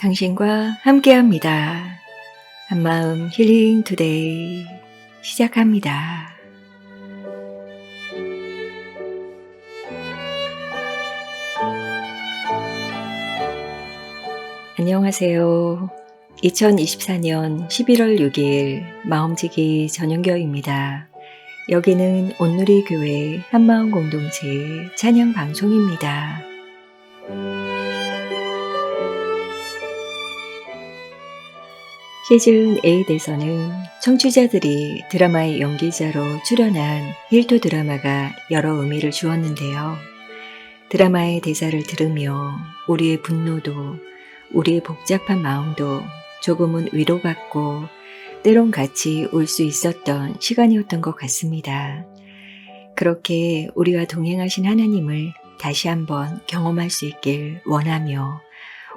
당신과 함께합니다. 한마음 힐링 투데이 시작합니다. 안녕하세요. 2024년 11월 6일 마음지기 저녁교회입니다. 여기는 온누리 교회 한마음 공동체 찬양 방송입니다. 시즌 8에서는 청취자들이 드라마의 연기자로 출연한 힐토 드라마가 여러 의미를 주었는데요. 드라마의 대사를 들으며 우리의 분노도 우리의 복잡한 마음도 조금은 위로받고 때론 같이 울 수 있었던 시간이었던 것 같습니다. 그렇게 우리와 동행하신 하나님을 다시 한번 경험할 수 있길 원하며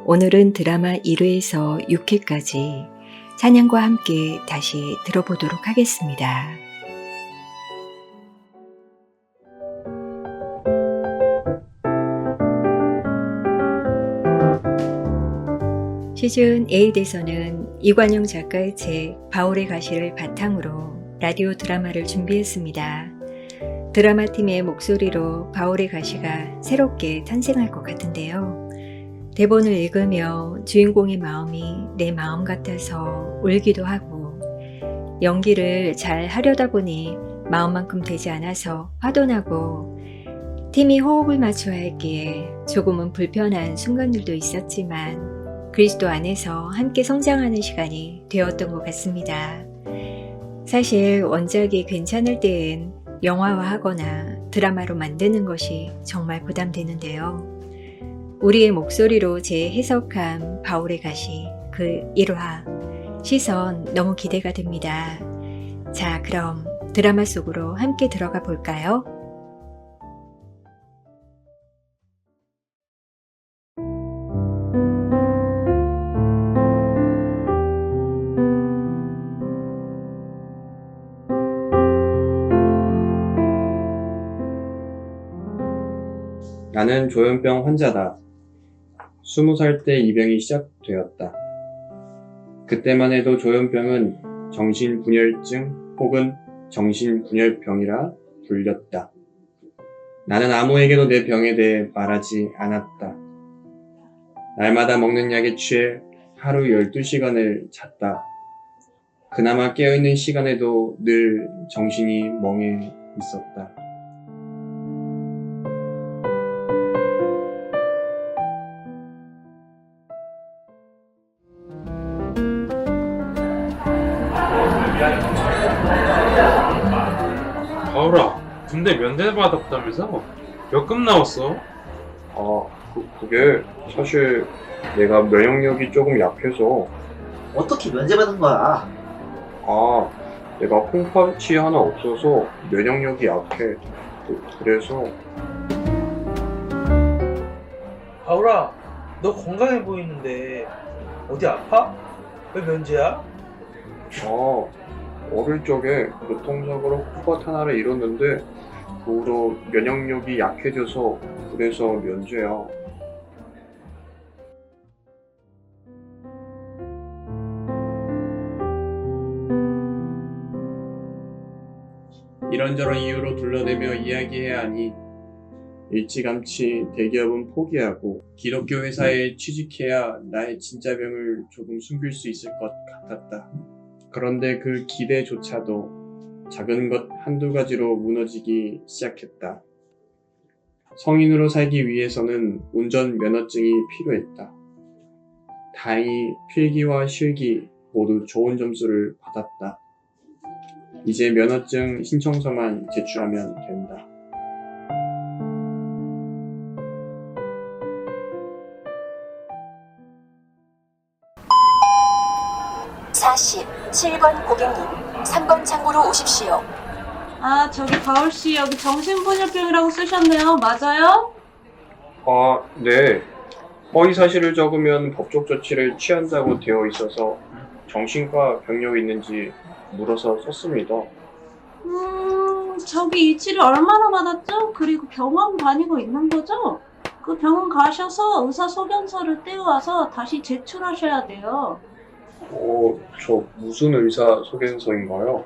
오늘은 드라마 1회에서 6회까지 찬양과 함께 다시 들어보도록 하겠습니다. 시즌 8에서는 이관영 작가의 책 바울의 가시를 바탕으로 라디오 드라마를 준비했습니다. 드라마팀의 목소리로 바울의 가시가 새롭게 탄생할 것 같은데요. 대본을 읽으며 주인공의 마음이 내 마음 같아서 울기도 하고 연기를 잘 하려다 보니 마음만큼 되지 않아서 화도 나고 팀이 호흡을 맞춰야 했기에 조금은 불편한 순간들도 있었지만 그리스도 안에서 함께 성장하는 시간이 되었던 것 같습니다. 사실 원작이 괜찮을 때엔 영화화하거나 드라마로 만드는 것이 정말 부담되는데요. 우리의 목소리로 재해석한 바울의 가시 그 1화 시선 너무 기대가 됩니다. 자, 그럼 드라마 속으로 함께 들어가 볼까요? 나는 조현병 환자다. 20살 때 이 병이 시작되었다. 그때만 해도 조현병은 정신분열증 혹은 정신분열병이라 불렸다. 나는 아무에게도 내 병에 대해 말하지 않았다. 날마다 먹는 약에 취해 하루 12시간을 잤다. 그나마 깨어있는 시간에도 늘 정신이 멍해 있었다. 바울아, 군대 면제 받았다면서? 몇 급 나왔어? 그게 사실 내가 면역력이 조금 약해서 어떻게 면제받은 거야? 내가 콩팥이 하나 없어서 면역력이 약해. 그래서 바울아, 너 건강해 보이는데 어디 아파? 왜 면제야? 어릴 적에 교통사고로 콩팥 하나를 잃었는데 그 후로 면역력이 약해져서 그래서 면제야. 이런저런 이유로 둘러대며 이야기해야 하니 일찌감치 대기업은 포기하고 기독교 회사에 취직해야 나의 진짜 병을 조금 숨길 수 있을 것 같았다. 그런데 그 기대조차도 작은 것 한두 가지로 무너지기 시작했다. 성인으로 살기 위해서는 운전 면허증이 필요했다. 다행히 필기와 실기 모두 좋은 점수를 받았다. 이제 면허증 신청서만 제출하면 된다. 47번 고객님, 3번 창구로 오십시오. 저기 바울씨, 여기 정신분열병이라고 쓰셨네요. 맞아요? 네. 허위 사실을 적으면 법적 조치를 취한다고 되어 있어서 정신과 병력이 있는지 물어서 썼습니다. 저기 이 치료 얼마나 받았죠? 그리고 병원 다니고 있는 거죠? 그 병원 가셔서 의사 소견서를 떼어와서 다시 제출하셔야 돼요. 저 무슨 의사 소견서인가요?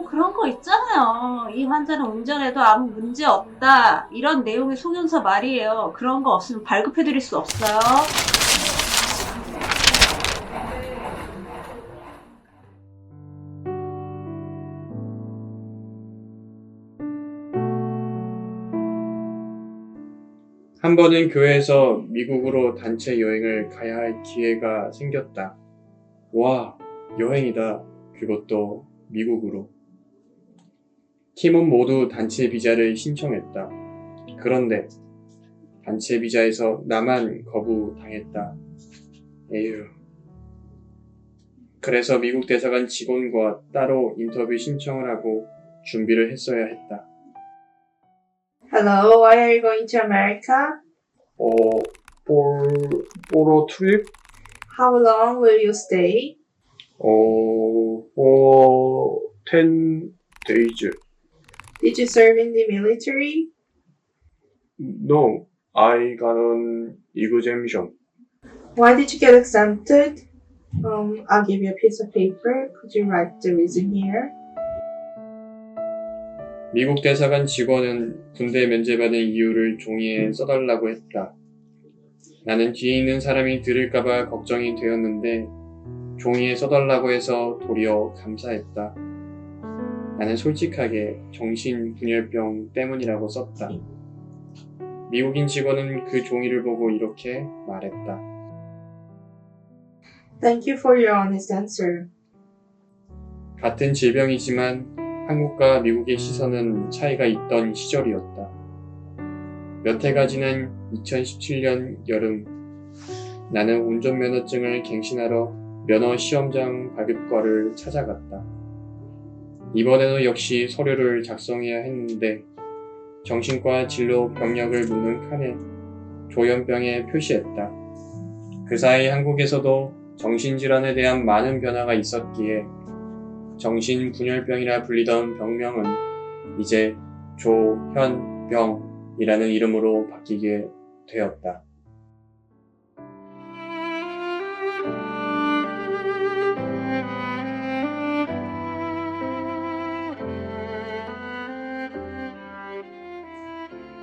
그런 거 있잖아요. 이 환자는 운전해도 아무 문제 없다. 이런 내용의 소견서 말이에요. 그런 거 없으면 발급해드릴 수 없어요. 한 번은 교회에서 미국으로 단체 여행을 가야 할 기회가 생겼다. 와, 여행이다. 그것도 미국으로. 팀은 모두 단체 비자를 신청했다. 그런데 단체 비자에서 나만 거부당했다. 에휴. 그래서 미국 대사관 직원과 따로 인터뷰 신청을 하고 준비를 했어야 했다. Hello, why are you going to America? for a trip? How long will you stay? for 10 days. Did you serve in the military? No, I got an exemption. Why did you get exempted? I'll give you a piece of paper. Could you write the reason here? 미국 대사관 직원은 군대 면제받은 이유를 종이에 써달라고 했다. 나는 뒤에 있는 사람이 들을까봐 걱정이 되었는데 종이에 써달라고 해서 도리어 감사했다. 나는 솔직하게 정신분열병 때문이라고 썼다. 미국인 직원은 그 종이를 보고 이렇게 말했다. Thank you for your honest answer. 같은 질병이지만 한국과 미국의 시선은 차이가 있던 시절이었다. 몇 해가 지난 2017년 여름, 나는 운전면허증을 갱신하러 면허 시험장 발급과를 찾아갔다. 이번에도 역시 서류를 작성해야 했는데 정신과 진로 병력을 묻는 칸에 조현병에 표시했다. 그 사이 한국에서도 정신질환에 대한 많은 변화가 있었기에 정신분열병이라 불리던 병명은 이제 조현병이라는 이름으로 바뀌게 되었다.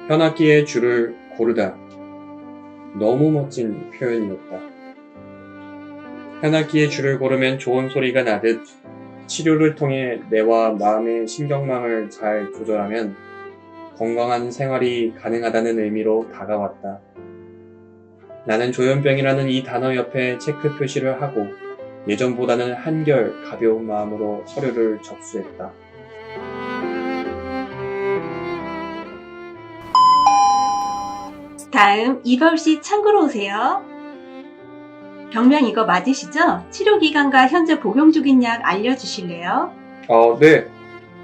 현악기의 줄을 고르다. 너무 멋진 표현이었다. 현악기의 줄을 고르면 좋은 소리가 나듯 치료를 통해 뇌와 마음의 신경망을 잘 조절하면 건강한 생활이 가능하다는 의미로 다가왔다. 나는 조현병이라는 이 단어 옆에 체크 표시를 하고 예전보다는 한결 가벼운 마음으로 서류를 접수했다. 다음 이바울 씨 참고로 오세요. 병명 이거 맞으시죠? 치료 기간과 현재 복용 중인 약 알려주실래요? 네.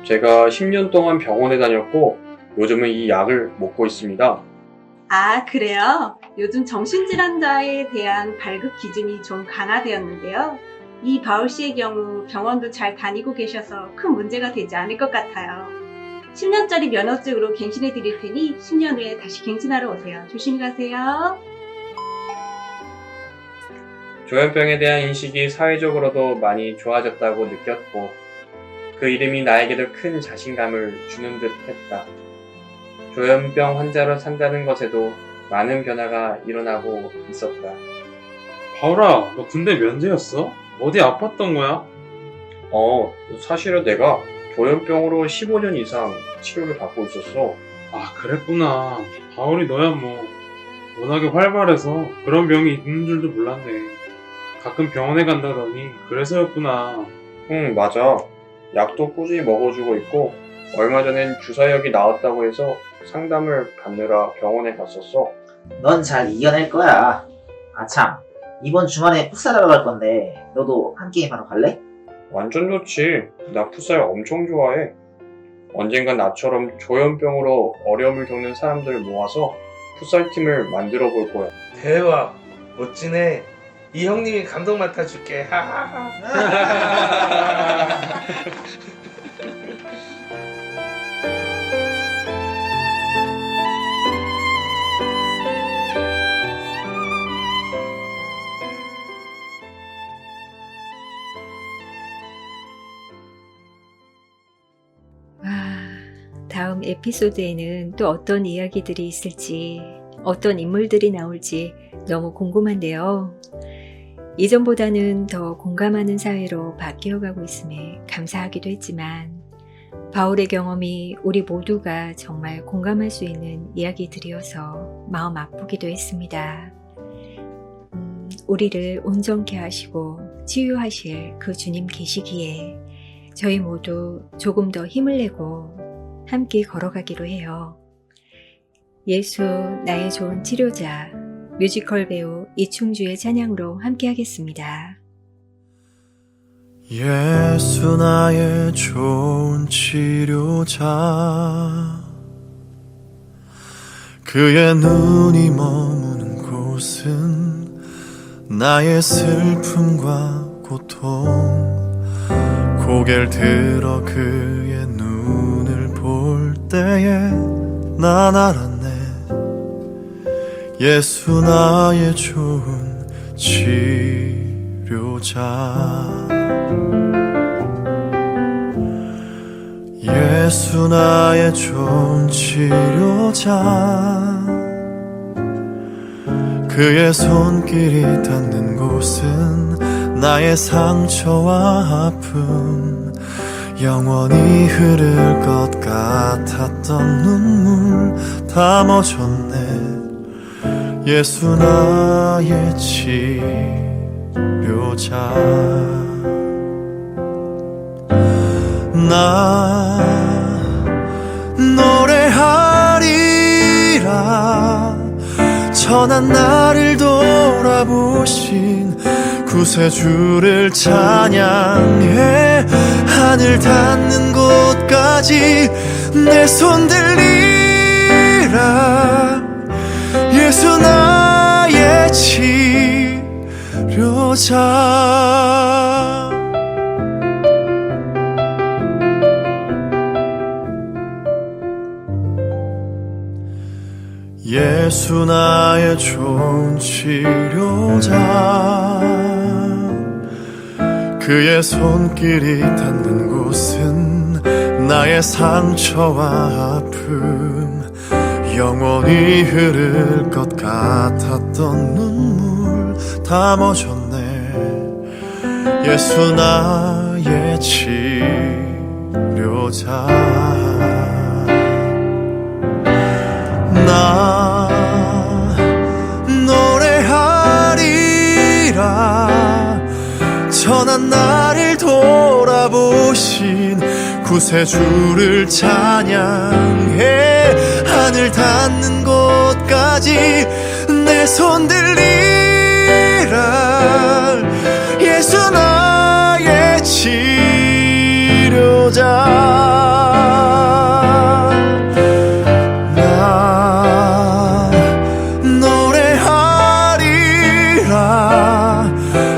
제가 10년 동안 병원에 다녔고 요즘은 이 약을 먹고 있습니다. 아, 그래요? 요즘 정신질환자에 대한 발급 기준이 좀 강화되었는데요. 이 바울 씨의 경우 병원도 잘 다니고 계셔서 큰 문제가 되지 않을 것 같아요. 10년짜리 면허증으로 갱신해 드릴 테니 10년 후에 다시 갱신하러 오세요. 조심히 가세요. 조현병에 대한 인식이 사회적으로도 많이 좋아졌다고 느꼈고 그 이름이 나에게도 큰 자신감을 주는 듯 했다. 조현병 환자로 산다는 것에도 많은 변화가 일어나고 있었다. 바울아, 너 군대 면제였어? 어디 아팠던 거야? 사실은 내가 조현병으로 15년 이상 치료를 받고 있었어. 아, 그랬구나. 바울이 너야 뭐 워낙에 활발해서 그런 병이 있는 줄도 몰랐네. 가끔 병원에 간다더니 그래서였구나. 응, 맞아. 약도 꾸준히 먹어주고 있고 얼마 전엔 주사역이 나왔다고 해서 상담을 받느라 병원에 갔었어. 넌 잘 이겨낼 거야. 아참, 이번 주말에 풋살하러 갈 건데 너도 한 게임 하러 갈래? 완전 좋지. 나 풋살 엄청 좋아해. 언젠간 나처럼 조현병으로 어려움을 겪는 사람들을 모아서 풋살팀을 만들어 볼 거야. 대박, 멋지네. 이 형님이 감독 맡아줄게. 하하하. 다음 에피소드에는 또 어떤 이야기들이 있을지, 어떤 인물들이 나올지 너무 궁금한데요. 이전보다는 더 공감하는 사회로 바뀌어가고 있음에 감사하기도 했지만 바울의 경험이 우리 모두가 정말 공감할 수 있는 이야기들이어서 마음 아프기도 했습니다. 우리를 온전케 하시고 치유하실 그 주님 계시기에 저희 모두 조금 더 힘을 내고 함께 걸어가기로 해요. 예수 나의 좋은 치료자, 뮤지컬 배우 이충주의 찬양으로 함께 하겠습니다. 예수 나의 좋은 치료자, 그의 눈이 머무는 곳은 나의 슬픔과 고통, 고개를 들어 그의 눈을 볼 때에 난 알았네. 예수 나의 좋은 치료자, 예수 나의 좋은 치료자, 그의 손길이 닿는 곳은 나의 상처와 아픔, 영원히 흐를 것 같았던 눈물 다 멎었네. 예수 나의 치료자, 나 노래하리라. 천한 나를 돌아보신 구세주를 찬양해. 하늘 닿는 곳까지 내 손 들리라. 예수 나의 치료자, 예수 나의 좋은 치료자, 그의 손길이 닿는 곳은 나의 상처와 아픔, 영원히 흐를 것 같았던 눈물 다 멎었네. 예수 나의 치료자, 나 노래하리라. 천한 나를 돌아보신 구세주를 찬양해. 하늘 닿는 곳까지 내 손 들리라. 예수 나의 치료자, 나 노래하리라.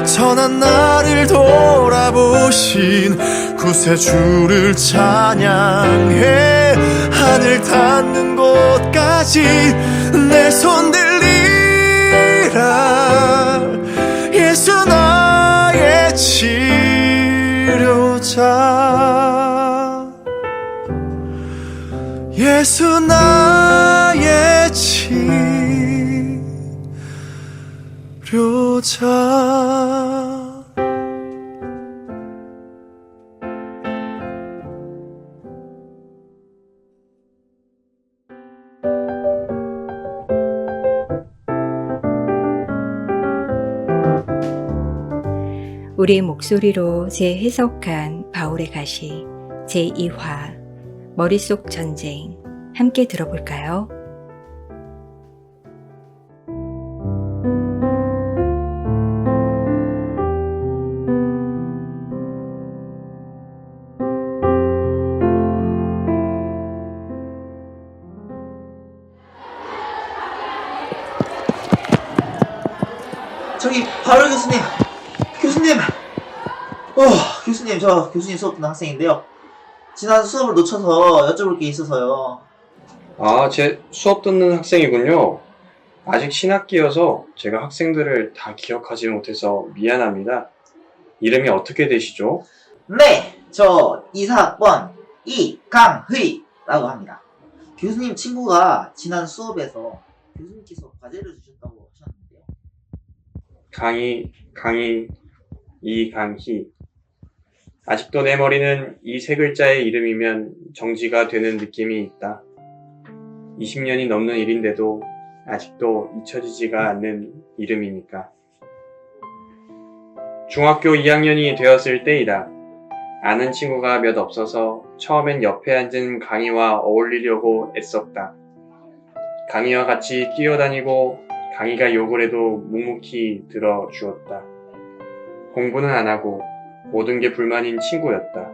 천한 나를 돌아보신 구세주를 찬양해. 하늘 닿는 곳까지 내 손 들리라. 예수 나의 치료자, 예수 나의 치료자. 우리의 목소리로 재해석한 바울의 가시 제2화 머릿속 전쟁 함께 들어볼까요? 저기 바울 교수님, 교수님, 저 교수님 수업 듣는 학생인데요. 지난 수업을 놓쳐서 여쭤볼 게 있어서요. 아, 제 수업 듣는 학생이군요. 아직 신학기여서 제가 학생들을 다 기억하지 못해서 미안합니다. 이름이 어떻게 되시죠? 네, 저 이사학번 이강휘. 라고 합니다. 교수님 친구가 지난 수업에서 교수님께서 과제를 주셨다고 하셨는데요. 이강희. 아직도 내 머리는 이 세 글자의 이름이면 정지가 되는 느낌이 있다. 20년이 넘는 일인데도 아직도 잊혀지지가 않는 이름이니까. 중학교 2학년이 되었을 때이다. 아는 친구가 몇 없어서 처음엔 옆에 앉은 강희와 어울리려고 애썼다. 강희와 같이 뛰어다니고 강희가 욕을 해도 묵묵히 들어주었다. 공부는 안 하고 모든 게 불만인 친구였다.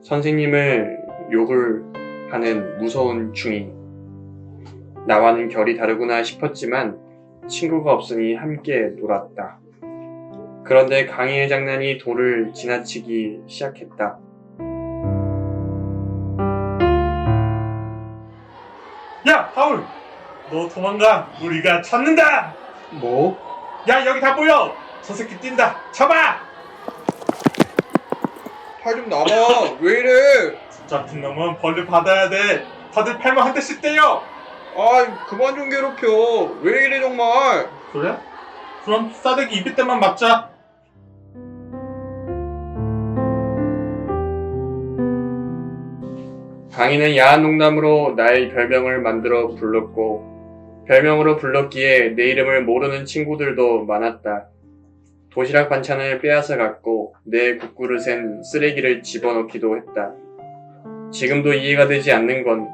선생님을 욕을 하는 무서운 중이. 나와는 결이 다르구나 싶었지만 친구가 없으니 함께 놀았다. 그런데 강희의 장난이 도를 지나치기 시작했다. 야, 바울! 너 도망가! 우리가 찾는다! 뭐? 야, 여기 다 모여! 저 새끼 뛴다! 잡아! 팔 좀 놔봐. 왜 이래? 잡힌 놈은 벌을 받아야 돼! 다들 팔만 한 대씩 때려! 아이, 그만 좀 괴롭혀. 왜 이래 정말? 그래? 그럼 싸대기 200대만 맞자! 강희는 야한 농담으로 나의 별명을 만들어 불렀고 별명으로 불렀기에 내 이름을 모르는 친구들도 많았다. 도시락 반찬을 빼앗아 갔고 내 국그릇엔 쓰레기를 집어넣기도 했다. 지금도 이해가 되지 않는 건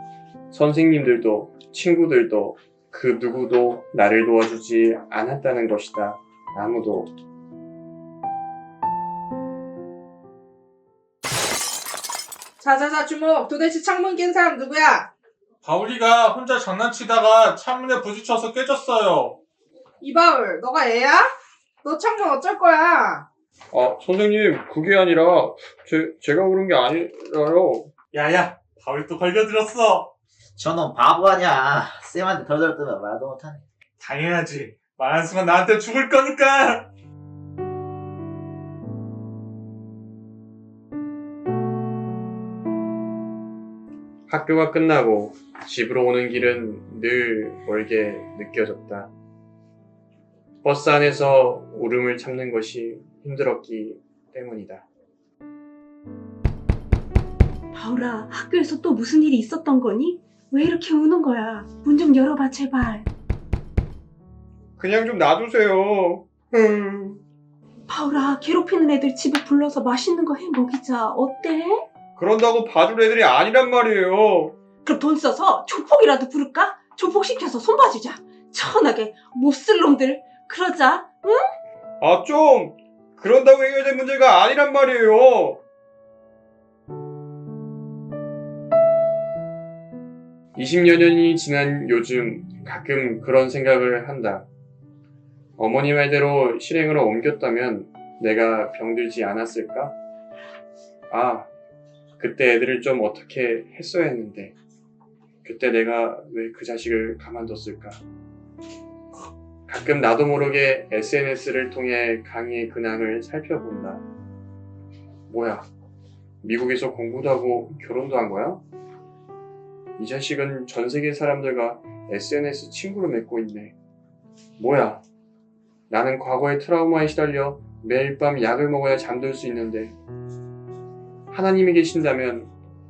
선생님들도 친구들도 그 누구도 나를 도와주지 않았다는 것이다. 아무도. 자자자 주목. 도대체 창문 깬 사람 누구야? 바울이가 혼자 장난치다가 창문에 부딪혀서 깨졌어요. 이바울, 너가 애야? 너 창문 어쩔 거야? 아, 선생님, 그게 아니라 제가 그런 게 아니라요. 야야, 바울이 또 걸려들었어. 저놈 바보 아냐. 쌤한테 덜덜 뜨면 말도 못하네. 당연하지. 말한 순간 나한테 죽을 거니까. 학교가 끝나고 집으로 오는 길은 늘 멀게 느껴졌다. 버스 안에서 울음을 참는 것이 힘들었기 때문이다. 바울아, 학교에서 또 무슨 일이 있었던 거니? 왜 이렇게 우는 거야? 문 좀 열어봐, 제발. 그냥 좀 놔두세요. 바울아, 괴롭히는 애들 집에 불러서 맛있는 거 해 먹이자. 어때? 그런다고 봐줄 애들이 아니란 말이에요. 그럼 돈 써서 조폭이라도 부를까? 조폭 시켜서 손봐주자. 천하게 못쓸 놈들. 그러자. 응? 아, 좀! 그런다고 해결될 문제가 아니란 말이에요. (20여 년이) 지난 요즘 가끔 그런 생각을 한다. 어머니 말대로 실행으로 옮겼다면 내가 병들지 않았을까? 아, 그때 애들을 좀 어떻게 했어야 했는데 그때 내가 왜 그 자식을 가만뒀을까? 가끔 나도 모르게 SNS를 통해 강희의 근황을 살펴본다. 뭐야, 미국에서 공부도 하고 결혼도 한 거야? 이 자식은 전 세계 사람들과 SNS 친구를 맺고 있네. 뭐야, 나는 과거의 트라우마에 시달려 매일 밤 약을 먹어야 잠들 수 있는데 하나님이 계신다면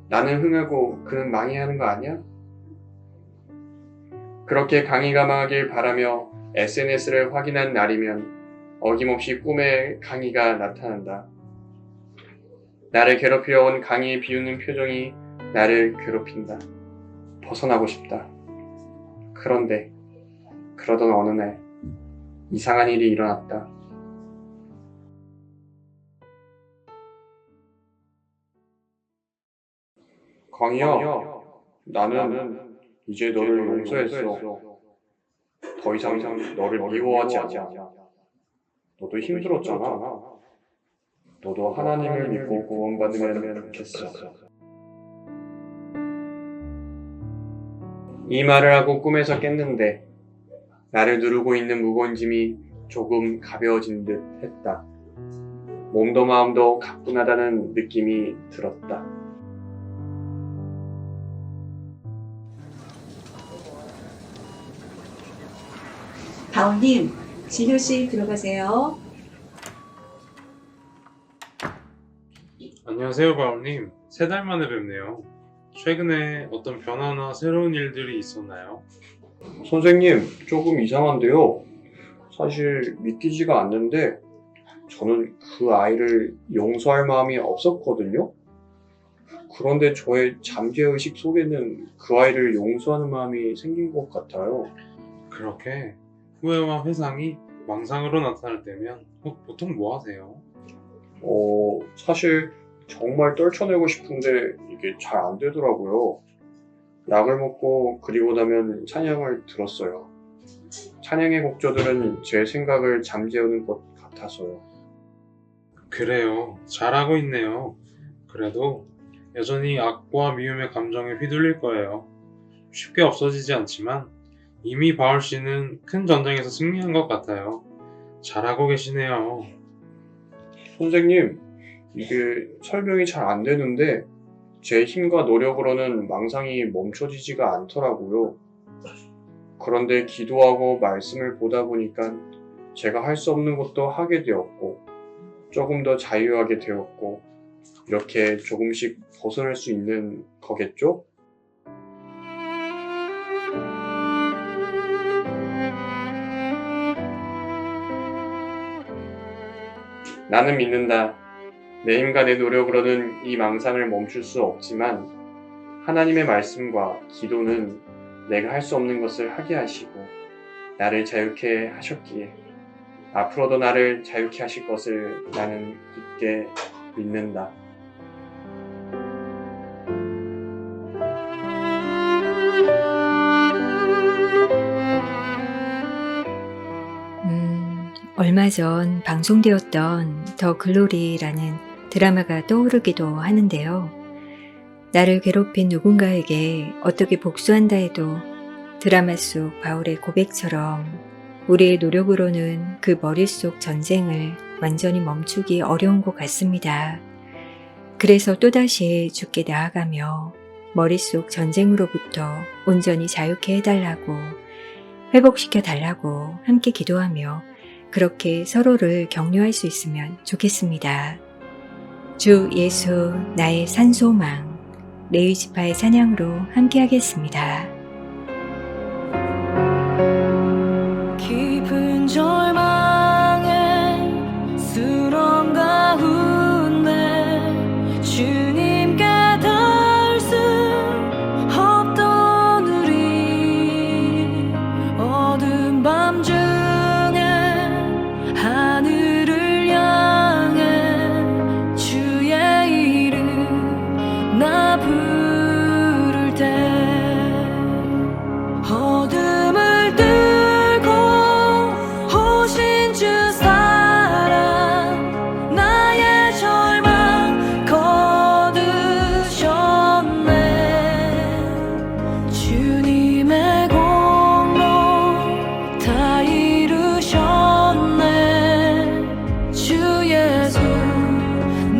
나는 흥하고 그는 망해야 하는 거 아니야? 그렇게 강희가 망하길 바라며 SNS를 확인한 날이면 어김없이 꿈에 강희가 나타난다. 나를 괴롭히려 온 강희의 비웃는 표정이 나를 괴롭힌다. 벗어나고 싶다. 그런데 그러던 어느 날 이상한 일이 일어났다. 강희야, 나는 이제 너를 용서했어. 더 이상 너를 미워하지 않아. 너도 힘들었잖아. 너도 하나님을 믿고 구원받으면 좋겠어. 이 말을 하고 꿈에서 깼는데 나를 누르고 있는 무거운 짐이 조금 가벼워진 듯 했다. 몸도 마음도 가뿐하다는 느낌이 들었다. 바울님, 진료실 들어가세요. 안녕하세요, 바울님. 3달 만에 뵙네요. 최근에 어떤 변화나 새로운 일들이 있었나요? 선생님, 조금 이상한데요. 사실 믿기지가 않는데 저는 그 아이를 용서할 마음이 없었거든요. 그런데 저의 잠재의식 속에는 그 아이를 용서하는 마음이 생긴 것 같아요. 그렇게 후회와 회상이 망상으로 나타날 때면 보통 뭐 하세요? 사실 정말 떨쳐내고 싶은데 이게 잘 안 되더라고요. 약을 먹고 그리고 나면 찬양을 들었어요. 찬양의 곡조들은 제 생각을 잠재우는 것 같아서요. 그래요. 잘하고 있네요. 그래도 여전히 악과 미움의 감정에 휘둘릴 거예요. 쉽게 없어지지 않지만 이미 바울 씨는 큰 전쟁에서 승리한 것 같아요. 잘하고 계시네요. 선생님, 이게 설명이 잘 안 되는데 제 힘과 노력으로는 망상이 멈춰지지가 않더라고요. 그런데 기도하고 말씀을 보다 보니까 제가 할 수 없는 것도 하게 되었고 조금 더 자유하게 되었고 이렇게 조금씩 벗어날 수 있는 거겠죠? 나는 믿는다. 내 힘과 내 노력으로는 이 망상을 멈출 수 없지만 하나님의 말씀과 기도는 내가 할 수 없는 것을 하게 하시고 나를 자유케 하셨기에 앞으로도 나를 자유케 하실 것을 나는 굳게 믿는다. 얼마 전 방송되었던 더 글로리라는 드라마가 떠오르기도 하는데요. 나를 괴롭힌 누군가에게 어떻게 복수한다 해도 드라마 속 바울의 고백처럼 우리의 노력으로는 그 머릿속 전쟁을 완전히 멈추기 어려운 것 같습니다. 그래서 또다시 주께 나아가며 머릿속 전쟁으로부터 온전히 자유케 해달라고 회복시켜 달라고 함께 기도하며 그렇게 서로를 격려할 수 있으면 좋겠습니다. 주 예수 나의 산소망 레위지파의 찬양으로 함께 하겠습니다. 깊은 절망에 수렁 가운데 주님께 닿을 수 없던 우리 어두운 밤 중에 하늘을 향해 주의 이름 나 부를 때 어둠을 뚫고 오신 주 사랑 나의 절망 거두셨네 주님의 공로 다 이루셨네 주 예수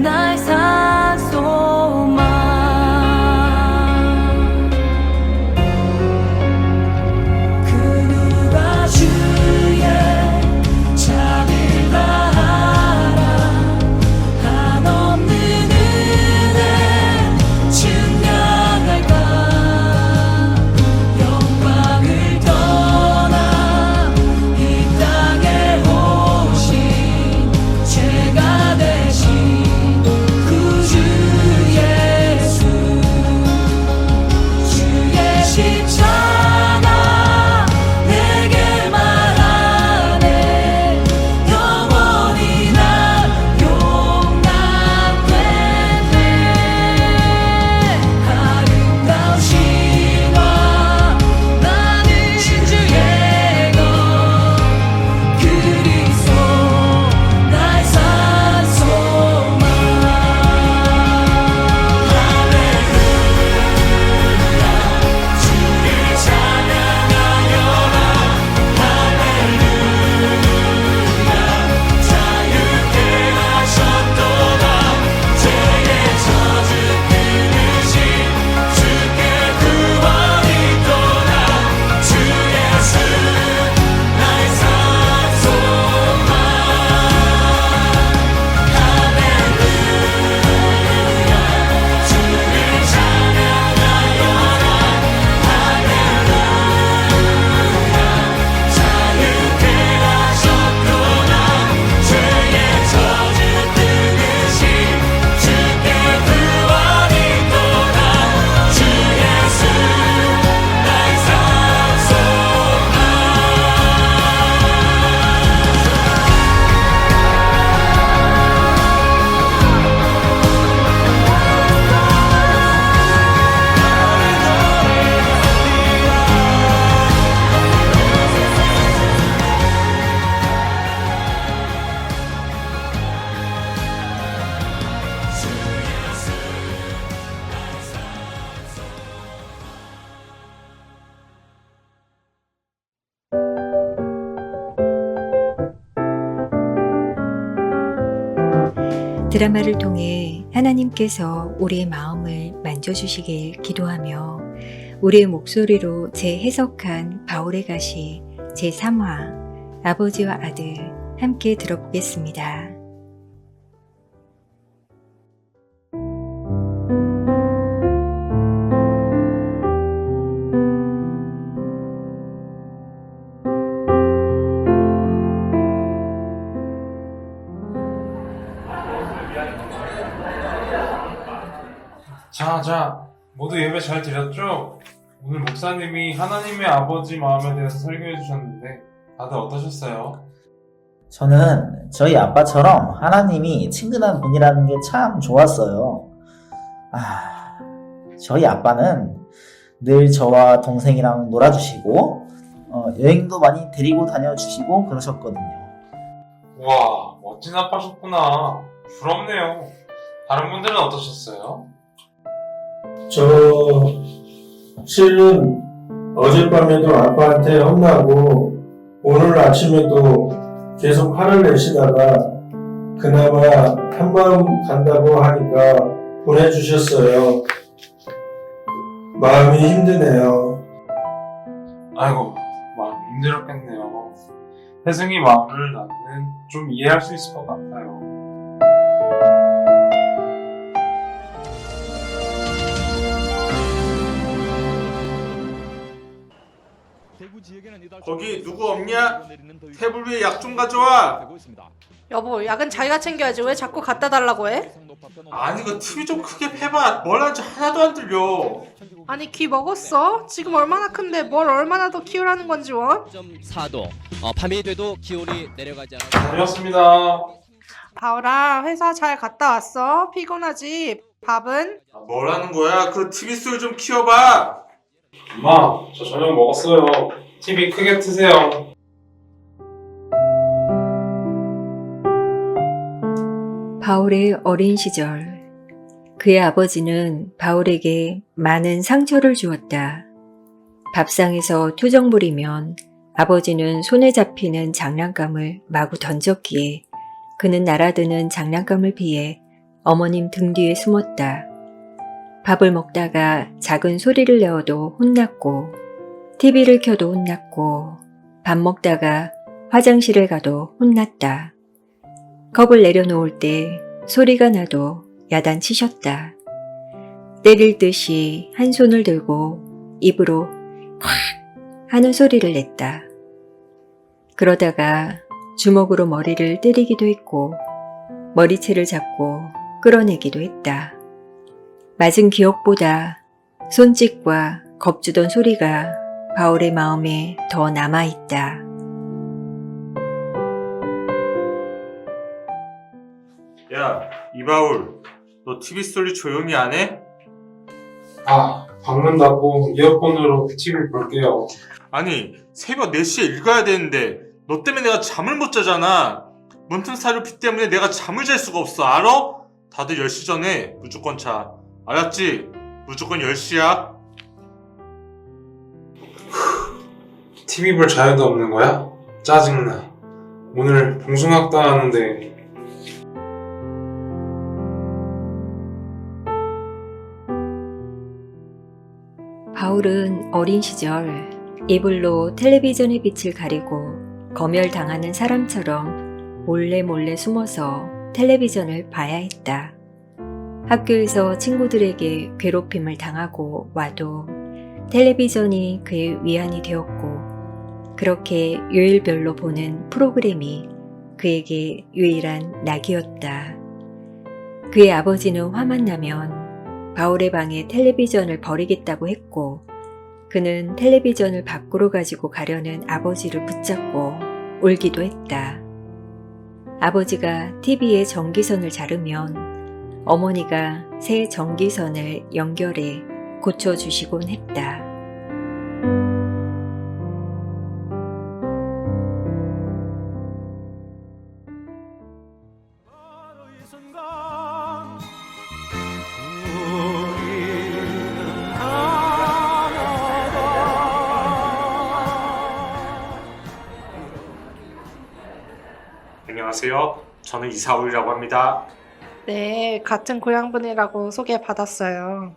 나의 산소망 그 누가 주의 자비를 바라 한없는 은혜 증명할까 영광을 떠나 이 땅에 오신 죄가 되신 드라마를 통해 하나님께서 우리의 마음을 만져주시길 기도하며 우리의 목소리로 재해석한 바울의 가시 제3화 아버지와 아들 함께 들어보겠습니다. 자, 모두 예배 잘 드렸죠? 오늘 목사님이 하나님의 아버지 마음에 대해서 설교해 주셨는데 다들 어떠셨어요? 저는 저희 아빠처럼 하나님이 친근한 분이라는 게 참 좋았어요. 저희 아빠는 늘 저와 동생이랑 놀아주시고 여행도 많이 데리고 다녀주시고 그러셨거든요. 와, 멋진 아빠셨구나. 부럽네요. 다른 분들은 어떠셨어요? 저 실은 어젯밤에도 아빠한테 혼나고 오늘 아침에도 계속 화를 내시다가 그나마 한마음 간다고 하니까 보내주셨어요. 마음이 힘드네요. 아이고, 마음이 힘들었겠네요. 혜승이 마음을 나는 좀 이해할 수 있을 것 같아요. 거기 누구 없냐? 테이블 위에 약 좀 가져와. 여보, 약은 자기가 챙겨야지. 왜 자꾸 갖다 달라고 해? 아니 그 TV 좀 크게 패봐. 뭘 하는지 하나도 안 들려. 아니, 귀 먹었어? 지금 얼마나 큰데 뭘 얼마나 더 키우라는 건지 원? 4도. 밤이 돼도 기온이 내려가지 않아. 다녀왔습니다. 바울아, 회사 잘 갔다 왔어? 피곤하지? 밥은? 뭘 하는 거야? 그 TV 소리 좀 키워봐. 엄마, 저 저녁 먹었어요. TV 크게 트세요. 바울의 어린 시절, 그의 아버지는 바울에게 많은 상처를 주었다. 밥상에서 투정 부리면 아버지는 손에 잡히는 장난감을 마구 던졌기에 그는 날아드는 장난감을 피해 어머님 등 뒤에 숨었다. 밥을 먹다가 작은 소리를 내어도 혼났고, TV를 켜도 혼났고, 밥 먹다가 화장실에 가도 혼났다. 컵을 내려놓을 때 소리가 나도 야단치셨다. 때릴 듯이 한 손을 들고 입으로 확 하는 소리를 냈다. 그러다가 주먹으로 머리를 때리기도 했고 머리채를 잡고 끌어내기도 했다. 맞은 기억보다 손짓과 겁주던 소리가 바울의 마음에 더 남아있다. 야, 이바울, 너 TV 소리 조용히 안 해? 방문 닫고 이어폰으로 TV 볼게요. 아니, 새벽 4시에 읽어야 되는데 너 때문에 내가 잠을 못 자잖아. 문틈사료피 때문에 내가 잠을 잘 수가 없어, 알아? 다들 10시 전에 무조건 자. 알았지? 무조건 10시야. TV 볼 자유도 없는 거야? 짜증나. 오늘 봉숭아학당 하는데. 바울은 어린 시절 이불로 텔레비전의 빛을 가리고 검열당하는 사람처럼 몰래 숨어서 텔레비전을 봐야 했다. 학교에서 친구들에게 괴롭힘을 당하고 와도 텔레비전이 그의 위안이 되었고, 그렇게 요일별로 보는 프로그램이 그에게 유일한 낙이었다. 그의 아버지는 화만 나면 바울의 방에 텔레비전을 버리겠다고 했고, 그는 텔레비전을 밖으로 가지고 가려는 아버지를 붙잡고 울기도 했다. 아버지가 TV에 전기선을 자르면 어머니가 새 전기선을 연결해 고쳐주시곤 했다. 안녕하세요. 저는 이사울이라고 합니다. 네, 같은 고향분이라고 소개받았어요.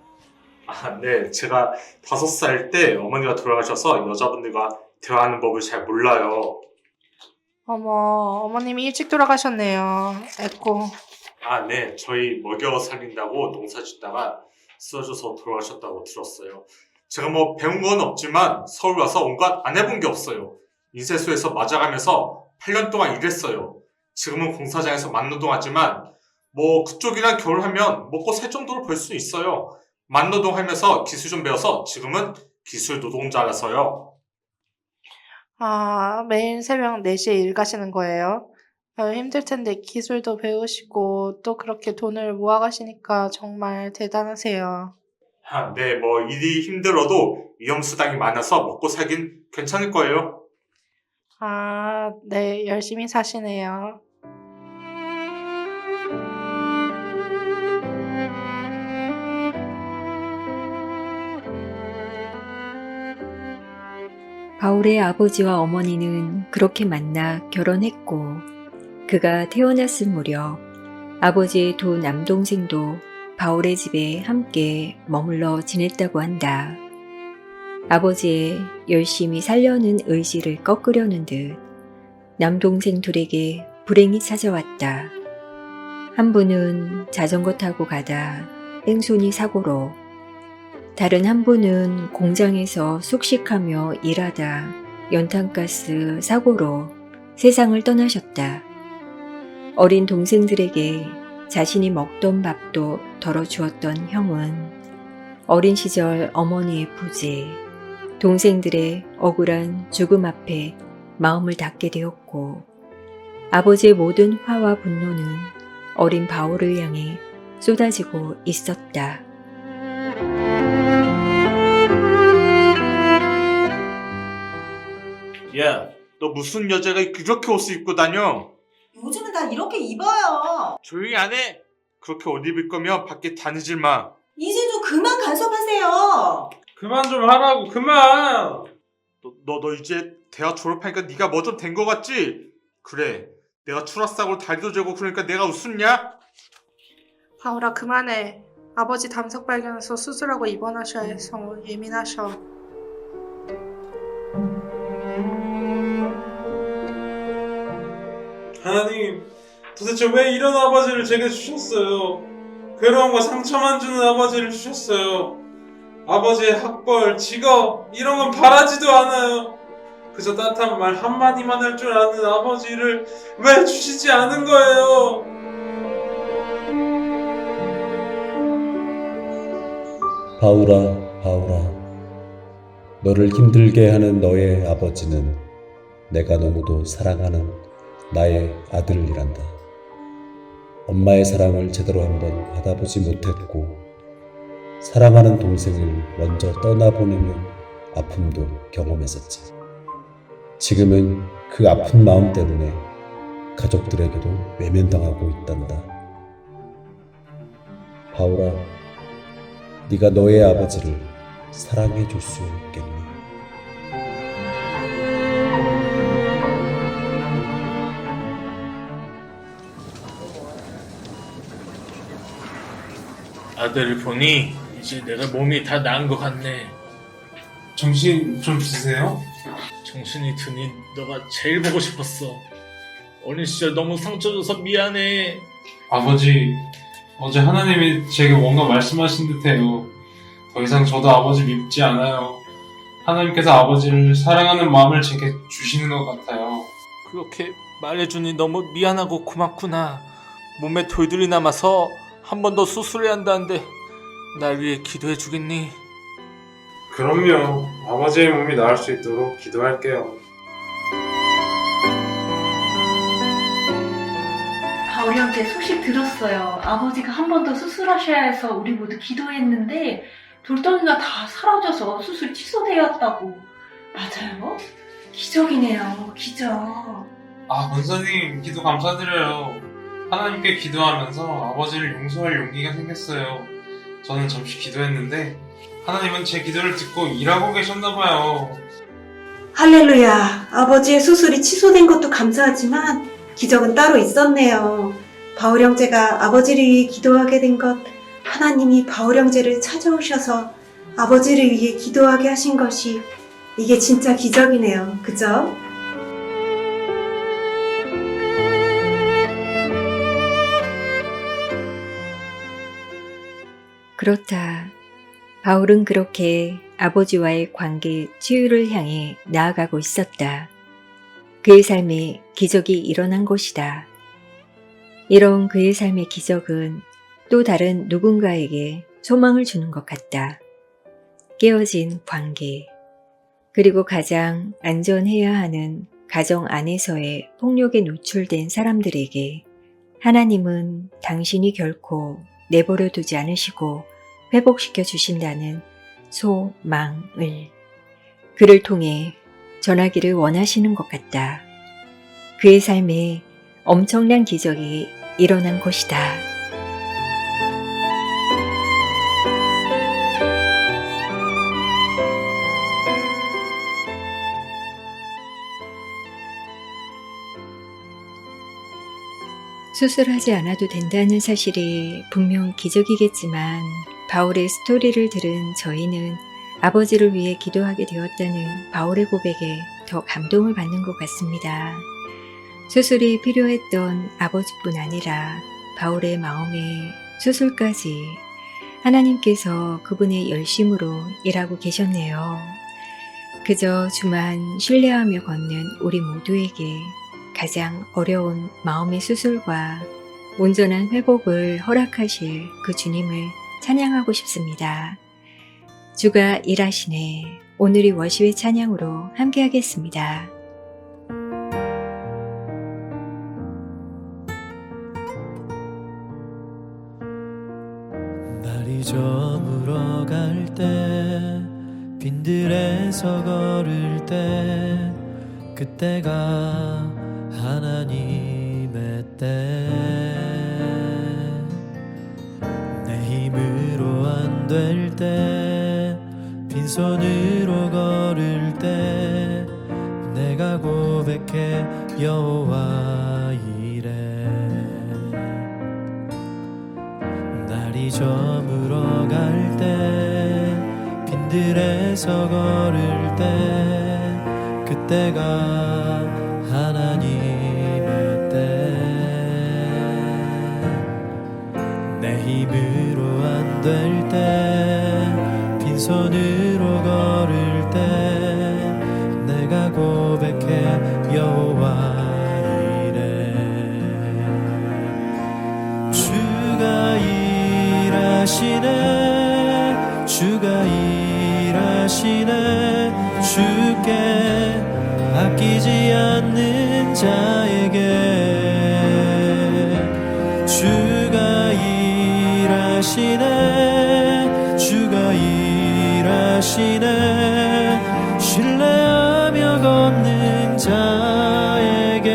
아, 네. 제가 5살 때 어머니가 돌아가셔서 여자분들과 대화하는 법을 잘 몰라요. 어머, 어머님이 일찍 돌아가셨네요. 에고. 아, 네. 저희 먹여 살린다고 농사 짓다가 쓰러져서 돌아가셨다고 들었어요. 제가 뭐 배운 건 없지만 서울 와서 온갖 안 해본 게 없어요. 인쇄소에서 맞아가면서 8년 동안 일했어요. 지금은 공사장에서 만노동하지만 뭐 그쪽이랑 결혼하면 먹고 살 정도로 벌 수 있어요. 만노동 하면서 기술 좀 배워서 지금은 기술 노동자라서요. 아, 매일 새벽 4시에 일 가시는 거예요? 힘들 텐데 기술도 배우시고 또 그렇게 돈을 모아가시니까 정말 대단하세요. 아, 네, 뭐 일이 힘들어도 위험수당이 많아서 먹고 살긴 괜찮을 거예요. 아, 네, 열심히 사시네요. 바울의 아버지와 어머니는 그렇게 만나 결혼했고, 그가 태어났을 무렵 아버지의 두 남동생도 바울의 집에 함께 머물러 지냈다고 한다. 아버지의 열심히 살려는 의지를 꺾으려는 듯 남동생 둘에게 불행이 찾아왔다. 한 분은 자전거 타고 가다 뺑소니 사고로, 다른 한 분은 공장에서 숙식하며 일하다 연탄가스 사고로 세상을 떠나셨다. 어린 동생들에게 자신이 먹던 밥도 덜어주었던 형은 어린 시절 어머니의 부재, 동생들의 억울한 죽음 앞에 마음을 닫게 되었고, 아버지의 모든 화와 분노는 어린 바울을 향해 쏟아지고 있었다. 야, 너 무슨 여자가 그렇게 옷을 입고 다녀? 요즘은 다 이렇게 입어요. 조용히 안 해? 그렇게 옷 입을 거면 밖에 다니질 마. 이제 좀 그만 간섭하세요. 그만 좀 하라고, 그만! 너 이제 대학 졸업하니까 네가 뭐 좀 된 거 같지? 그래, 내가 추락사고로 다리도 재고 그러니까 내가 웃었냐? 바울아, 그만해. 아버지 담석 발견해서 수술하고 입원하셔야 해서 예민하셔. 하나님, 도대체 왜 이런 아버지를 제게 주셨어요? 괴로움과 상처만 주는 아버지를 주셨어요. 아버지의 학벌, 직업, 이런 건 바라지도 않아요. 그저 따뜻한 말 한마디만 할 줄 아는 아버지를 왜 주시지 않은 거예요? 바울아, 바울아, 너를 힘들게 하는 너의 아버지는 내가 너무도 사랑하는 나의 아들이란다. 엄마의 사랑을 제대로 한번 받아보지 못했고, 사랑하는 동생을 먼저 떠나보내는 아픔도 경험했었지. 지금은 그 아픈 마음 때문에 가족들에게도 외면당하고 있단다. 바울아, 네가 너의 아버지를 사랑해 줄 수 있겠니? 아들을 보니 이제 내가 몸이 다 나은 것 같네. 정신 좀 드세요? 정신이 드니 너가 제일 보고 싶었어. 어린 시절 너무 상처 줘서 미안해. 아버지, 어제 하나님이 제게 뭔가 말씀하신 듯해요. 더 이상 저도 아버지 믿지 않아요. 하나님께서 아버지를 사랑하는 마음을 제게 주시는 것 같아요. 그렇게 말해주니 너무 미안하고 고맙구나. 몸에 돌들이 남아서 한 번 더 수술해야 한다는데 날 위해 기도해 주겠니? 그럼요. 아버지의 몸이 나을 수 있도록 기도할게요. 바울이 형제 소식 들었어요. 아버지가 한 번 더 수술하셔야 해서 우리 모두 기도했는데 돌덩이가 다 사라져서 수술 취소되었다고. 맞아요? 기적이네요. 기적. 아, 권사님, 기도 감사드려요. 하나님께 기도하면서 아버지를 용서할 용기가 생겼어요. 저는 잠시 기도했는데 하나님은 제 기도를 듣고 일하고 계셨나봐요. 할렐루야. 아버지의 수술이 취소된 것도 감사하지만 기적은 따로 있었네요. 바울 형제가 아버지를 위해 기도하게 된 것, 하나님이 바울 형제를 찾아오셔서 아버지를 위해 기도하게 하신 것이 이게 진짜 기적이네요. 그죠? 그렇다. 바울은 그렇게 아버지와의 관계 치유를 향해 나아가고 있었다. 그의 삶에 기적이 일어난 것이다. 이런 그의 삶의 기적은 또 다른 누군가에게 소망을 주는 것 같다. 깨어진 관계, 그리고 가장 안전해야 하는 가정 안에서의 폭력에 노출된 사람들에게 하나님은 당신이 결코 내버려 두지 않으시고 회복시켜 주신다는 소망을 그를 통해 전하기를 원하시는 것 같다. 그의 삶에 엄청난 기적이 일어난 것이다. 수술하지 않아도 된다는 사실이 분명 기적이겠지만 바울의 스토리를 들은 저희는 아버지를 위해 기도하게 되었다는 바울의 고백에 더 감동을 받는 것 같습니다. 수술이 필요했던 아버지뿐 아니라 바울의 마음에 수술까지 하나님께서 그분의 열심으로 일하고 계셨네요. 그저 주만 신뢰하며 걷는 우리 모두에게 가장 어려운 마음의 수술과 온전한 회복을 허락하실 그 주님을 찬양하고 싶습니다. 주가 일하시네. 오늘이 워십의 찬양으로 함께하겠습니다. 날이 저물어 갈 때 빈들에서 걸을 때 그때가 하나님의 때 내 힘으로 안 될 때 빈손으로 걸을 때 내가 고백해 여호와 이래 날이 저물어 갈 때 빈들에서 걸을 때 그때가 하나님의 때 내 힘으로 안 될 때 빈손으로 걸을 때 내가 고백해 여호와 이래 주가 일하시네 주가 일하시네 주께 아끼지 않는 자에게 주가 일하시네 주가 일하시네 신뢰하며 걷는 자에게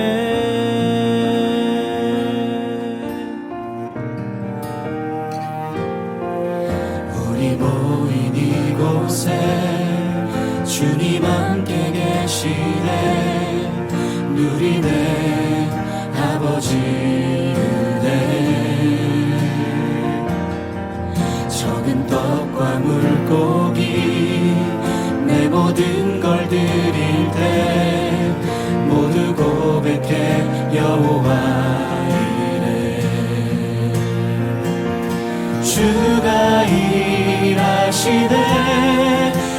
우리 모인 이곳에 주님 함께 계시네 누리네 아버지 은혜 적은 떡과 물고기 내 모든 걸 드릴 때 모두 고백해 여호와 이래 주가 일하시네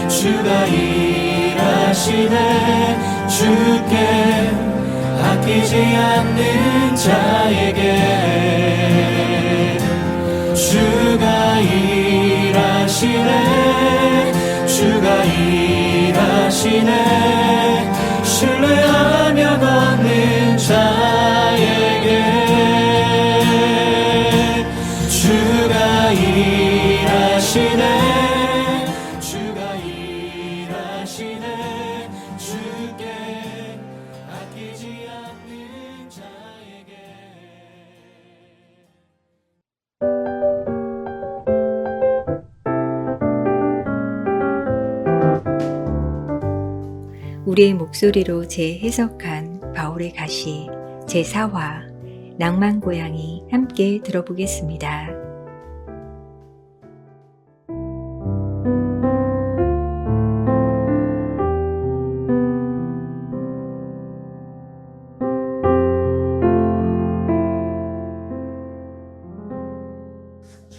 주가 일하시네 주께 아끼지 않는 자에게 주가 일하시네 주가 일하시네 신뢰하며 걷는 자에게 주가 일하시네 우리의 목소리로 재해석한 바울의 가시 제4화 낭만 고양이 함께 들어보겠습니다.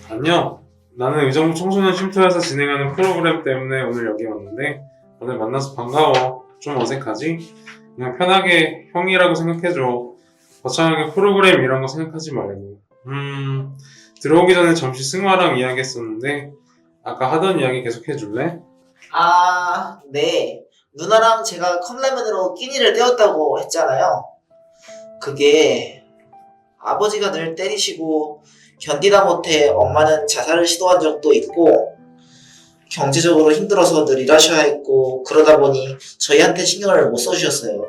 안녕. 나는 의정부 청소년 쉼터에서 진행하는 프로그램 때문에 오늘 여기 왔는데 오늘 만나서 반가워. 좀 어색하지? 그냥 편하게 형이라고 생각해줘. 거창하게 프로그램 이런 거 생각하지 말고. 들어오기 전에 잠시 승화랑 이야기했었는데 아까 하던 이야기 계속 해줄래? 아, 네. 누나랑 제가 컵라면으로 끼니를 때웠다고 했잖아요. 그게 아버지가 늘 때리시고 견디다 못해 엄마는 자살을 시도한 적도 있고 경제적으로 힘들어서 늘 일하셔야 했고 그러다 보니 저희한테 신경을 못 써주셨어요.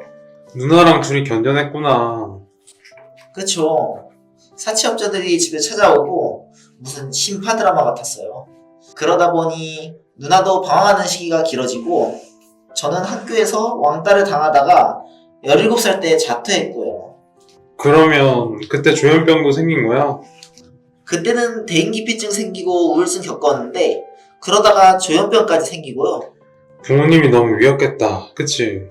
누나랑 둘이 견뎌냈구나. 그쵸. 사채업자들이 집에 찾아오고 무슨 심파 드라마 같았어요. 그러다 보니 누나도 방황하는 시기가 길어지고 저는 학교에서 왕따를 당하다가 17살 때 자퇴했고요. 그러면 그때 조현병도 생긴 거야? 그때는 대인기피증 생기고 우울증 겪었는데 그러다가 조현병까지 생기고요. 부모님이 너무 위였겠다. 그치?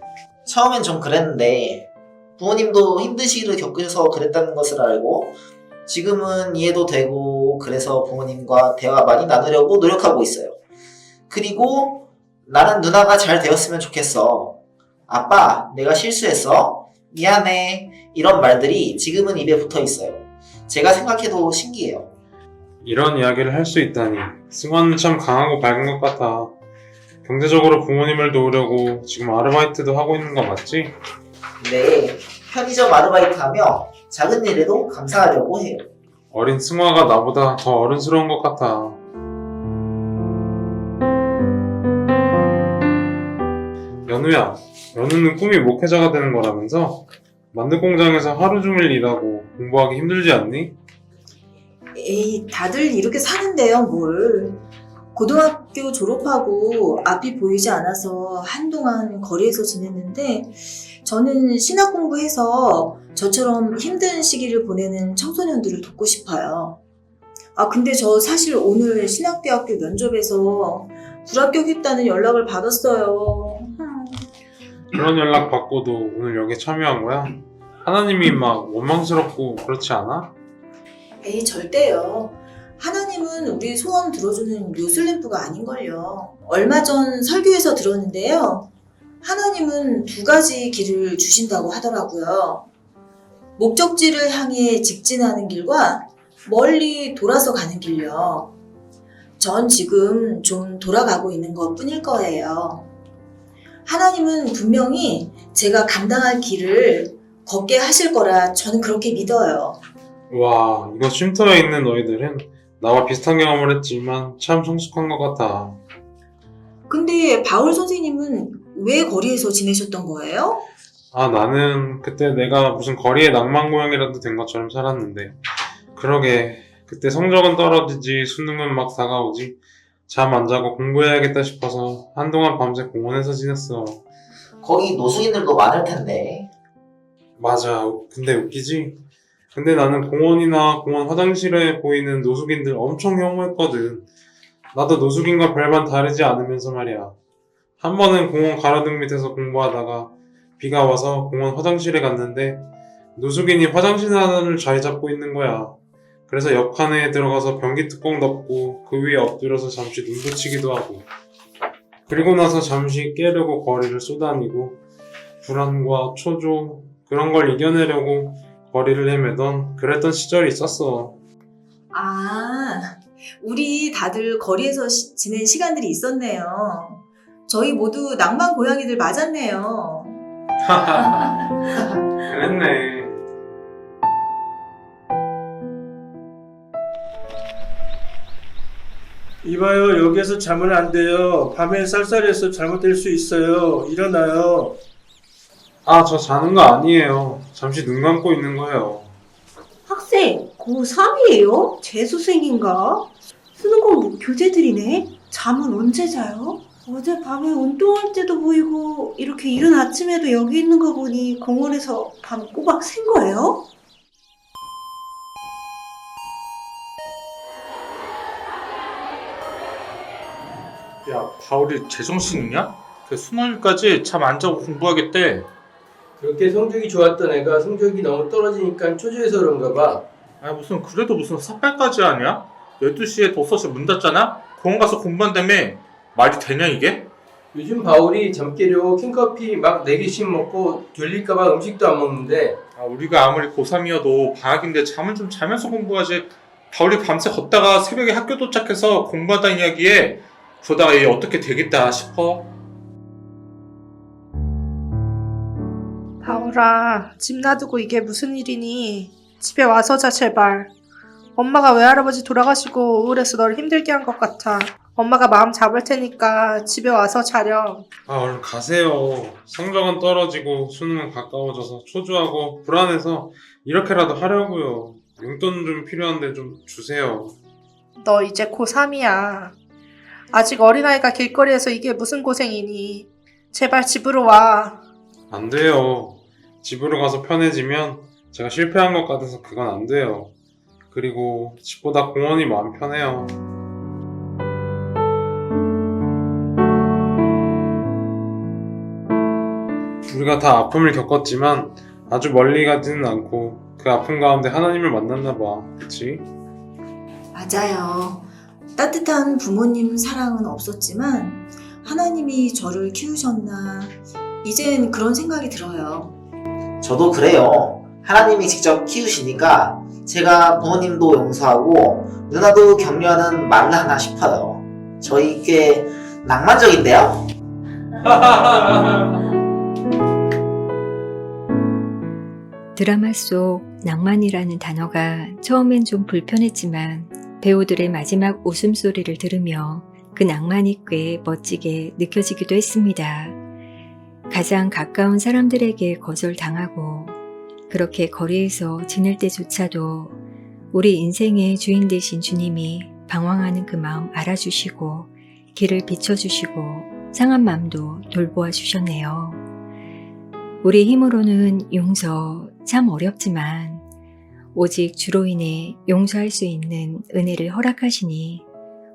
처음엔 좀 그랬는데 부모님도 힘든 시기를 겪으셔서 그랬다는 것을 알고 지금은 이해도 되고 그래서 부모님과 대화 많이 나누려고 노력하고 있어요. 그리고 나는 누나가 잘 되었으면 좋겠어. 아빠, 내가 실수했어. 미안해. 이런 말들이 지금은 입에 붙어 있어요. 제가 생각해도 신기해요. 이런 이야기를 할 수 있다니. 승환은 참 강하고 밝은 것 같아. 경제적으로 부모님을 도우려고 지금 아르바이트도 하고 있는 거 맞지? 네, 편의점 아르바이트 하며 작은 일에도 감사하려고 해요. 어린 승화가 나보다 더 어른스러운 것 같아. 연우야, 연우는 꿈이 목회자가 되는 거라면서? 만두공장에서 하루 종일 일하고 공부하기 힘들지 않니? 에이, 다들 이렇게 사는데요, 뭘. 고등학교 졸업하고 앞이 보이지 않아서 한동안 거리에서 지냈는데 저는 신학 공부해서 저처럼 힘든 시기를 보내는 청소년들을 돕고 싶어요. 아, 근데 저 사실 오늘 신학대학교 면접에서 불합격했다는 연락을 받았어요. 그런 연락 받고도 오늘 여기에 참여한 거야? 하나님이 막 원망스럽고 그렇지 않아? 에이, 절대요. 하나님은 우리 소원 들어주는 요술램프가 아닌걸요. 얼마 전 설교에서 들었는데요. 하나님은 두 가지 길을 주신다고 하더라고요. 목적지를 향해 직진하는 길과 멀리 돌아서 가는 길요. 전 지금 좀 돌아가고 있는 것 뿐일 거예요. 하나님은 분명히 제가 감당할 길을 걷게 하실 거라 저는 그렇게 믿어요. 와, 이거 쉼터에 있는 너희들은 나와 비슷한 경험을 했지만 참 성숙한 것 같아. 근데 바울 선생님은 왜 거리에서 지내셨던 거예요? 아, 나는 그때 내가 무슨 거리의 낭만 고양이라도 된 것처럼 살았는데 그러게 그때 성적은 떨어지지 수능은 막 다가오지 잠 안 자고 공부해야겠다 싶어서 한동안 밤새 공원에서 지냈어. 거기 노숙인들도 많을 텐데. 맞아. 근데 웃기지? 근데 나는 공원이나 공원 화장실에 보이는 노숙인들 엄청 혐오했거든. 나도 노숙인과 별반 다르지 않으면서 말이야. 한 번은 공원 가로등 밑에서 공부하다가 비가 와서 공원 화장실에 갔는데 노숙인이 화장실 하나를 자리 잡고 있는 거야. 그래서 옆칸에 들어가서 변기 뚜껑 덮고 그 위에 엎드려서 잠시 눈 붙이기도 하고 그리고 나서 잠시 깨려고 거리를 쏘다니고 불안과 초조 그런 걸 이겨내려고 거리를 헤매던 그랬던 시절이 있었어. 아, 우리 다들 거리에서 지낸 시간들이 있었네요. 저희 모두 낭만 고양이들 맞았네요. 그랬네. 이봐요, 여기에서 자면 안 돼요. 밤에 쌀쌀해서 잘못될 수 있어요. 일어나요. 아, 저 자는 거 아니에요. 잠시 눈 감고 있는 거예요. 학생, 고3이에요? 재수생인가? 수능 공부 교재들이네? 잠은 언제 자요? 어제 밤에 운동할 때도 보이고 이렇게 이른 아침에도 여기 있는 거 보니 공원에서 밤 꼬박 샌 거예요? 야, 바울이 제정신이냐? 그 수능일까지 잠 안 자고 공부하겠대. 그렇게 성적이 좋았던 애가 성적이 너무 떨어지니까 초조해서 그런가 봐. 아, 그래도 무슨 삭발까지 하냐? 12시에 독서실 문 닫잖아? 공원 가서 공부한다며. 말이 되냐 이게? 요즘 바울이 잠 깨려고 킹커피 막 4개씩 먹고 졸릴까봐 음식도 안 먹는데. 우리가 아무리 고3이어도 방학인데 잠은 좀 자면서 공부하지. 바울이 밤새 걷다가 새벽에 학교 도착해서 공부하다는 이야기에 그러다가 얘 어떻게 되겠다 싶어. 바울아, 집 놔두고 이게 무슨 일이니? 집에 와서 자, 제발. 엄마가 외할아버지 돌아가시고 우울해서 널 힘들게 한 것 같아. 엄마가 마음 잡을 테니까 집에 와서 자렴. 얼른 가세요. 성적은 떨어지고 수능은 가까워져서 초조하고 불안해서 이렇게라도 하려고요. 용돈 좀 필요한데 좀 주세요. 너 이제 고3이야. 아직 어린아이가 길거리에서 이게 무슨 고생이니? 제발 집으로 와. 안 돼요. 집으로 가서 편해지면 제가 실패한 것 같아서 그건 안 돼요. 그리고 집보다 공원이 마음 편해요. 우리가 다 아픔을 겪었지만 아주 멀리 가지는 않고 그 아픔 가운데 하나님을 만났나 봐. 그치? 맞아요. 따뜻한 부모님 사랑은 없었지만 하나님이 저를 키우셨나 이젠 그런 생각이 들어요. 저도 그래요. 하나님이 직접 키우시니까 제가 부모님도 용서하고 누나도 격려하는 말을 하나 싶어요. 저희 꽤 낭만적인데요? 드라마 속 낭만이라는 단어가 처음엔 좀 불편했지만 배우들의 마지막 웃음소리를 들으며 그 낭만이 꽤 멋지게 느껴지기도 했습니다. 가장 가까운 사람들에게 거절당하고 그렇게 거리에서 지낼 때조차도 우리 인생의 주인 되신 주님이 방황하는 그 마음 알아주시고 길을 비춰주시고 상한 마음도 돌보아 주셨네요. 우리 힘으로는 용서 참 어렵지만 오직 주로 인해 용서할 수 있는 은혜를 허락하시니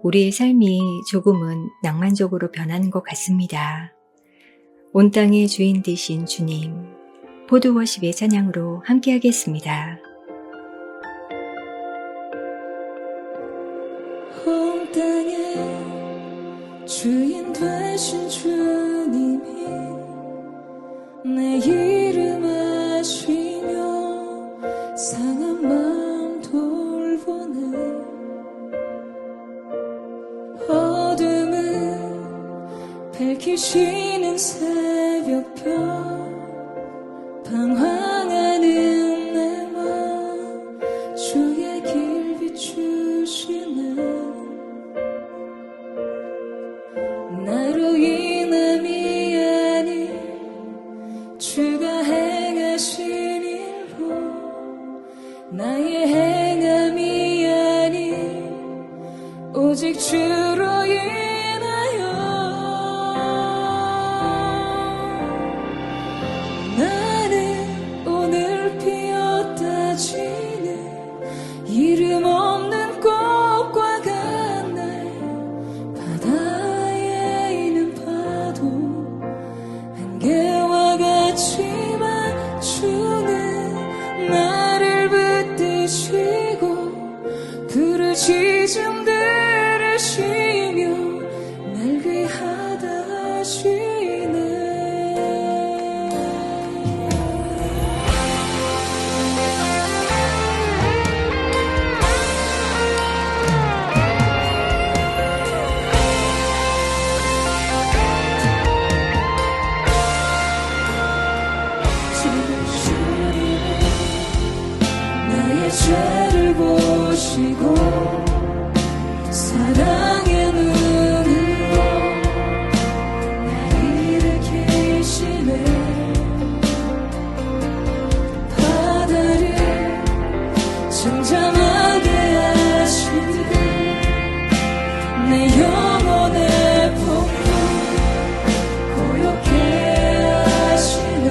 우리의 삶이 조금은 낭만적으로 변하는 것 같습니다. 온 땅의 주인 되신 주님, 포드워십의 찬양으로 함께하겠습니다. 온 땅의 주인 되신 주님이 내 이름 아시며 상한 마음 돌보네. 어둠을 밝히시는 새벽별 방황하는 내 맘 주의 길 비추시네. 나로 인함이 아닌 주가 행하신 일로 나의 행함이 아닌 오직 주로 인하여 나는 오늘 피었다 지는 이름 없는 꽃과 같네. 바다에 있는 파도 안개와 같지만 주는 나를 붙드시고 부르짖음 들으시며 날 귀하다 하시네. 나의 죄를 보시고 사랑의 눈으로 날 일으키시네. 바다를 잠잠하게 하시듯 내 영혼의 폭풍 고요케 하시네.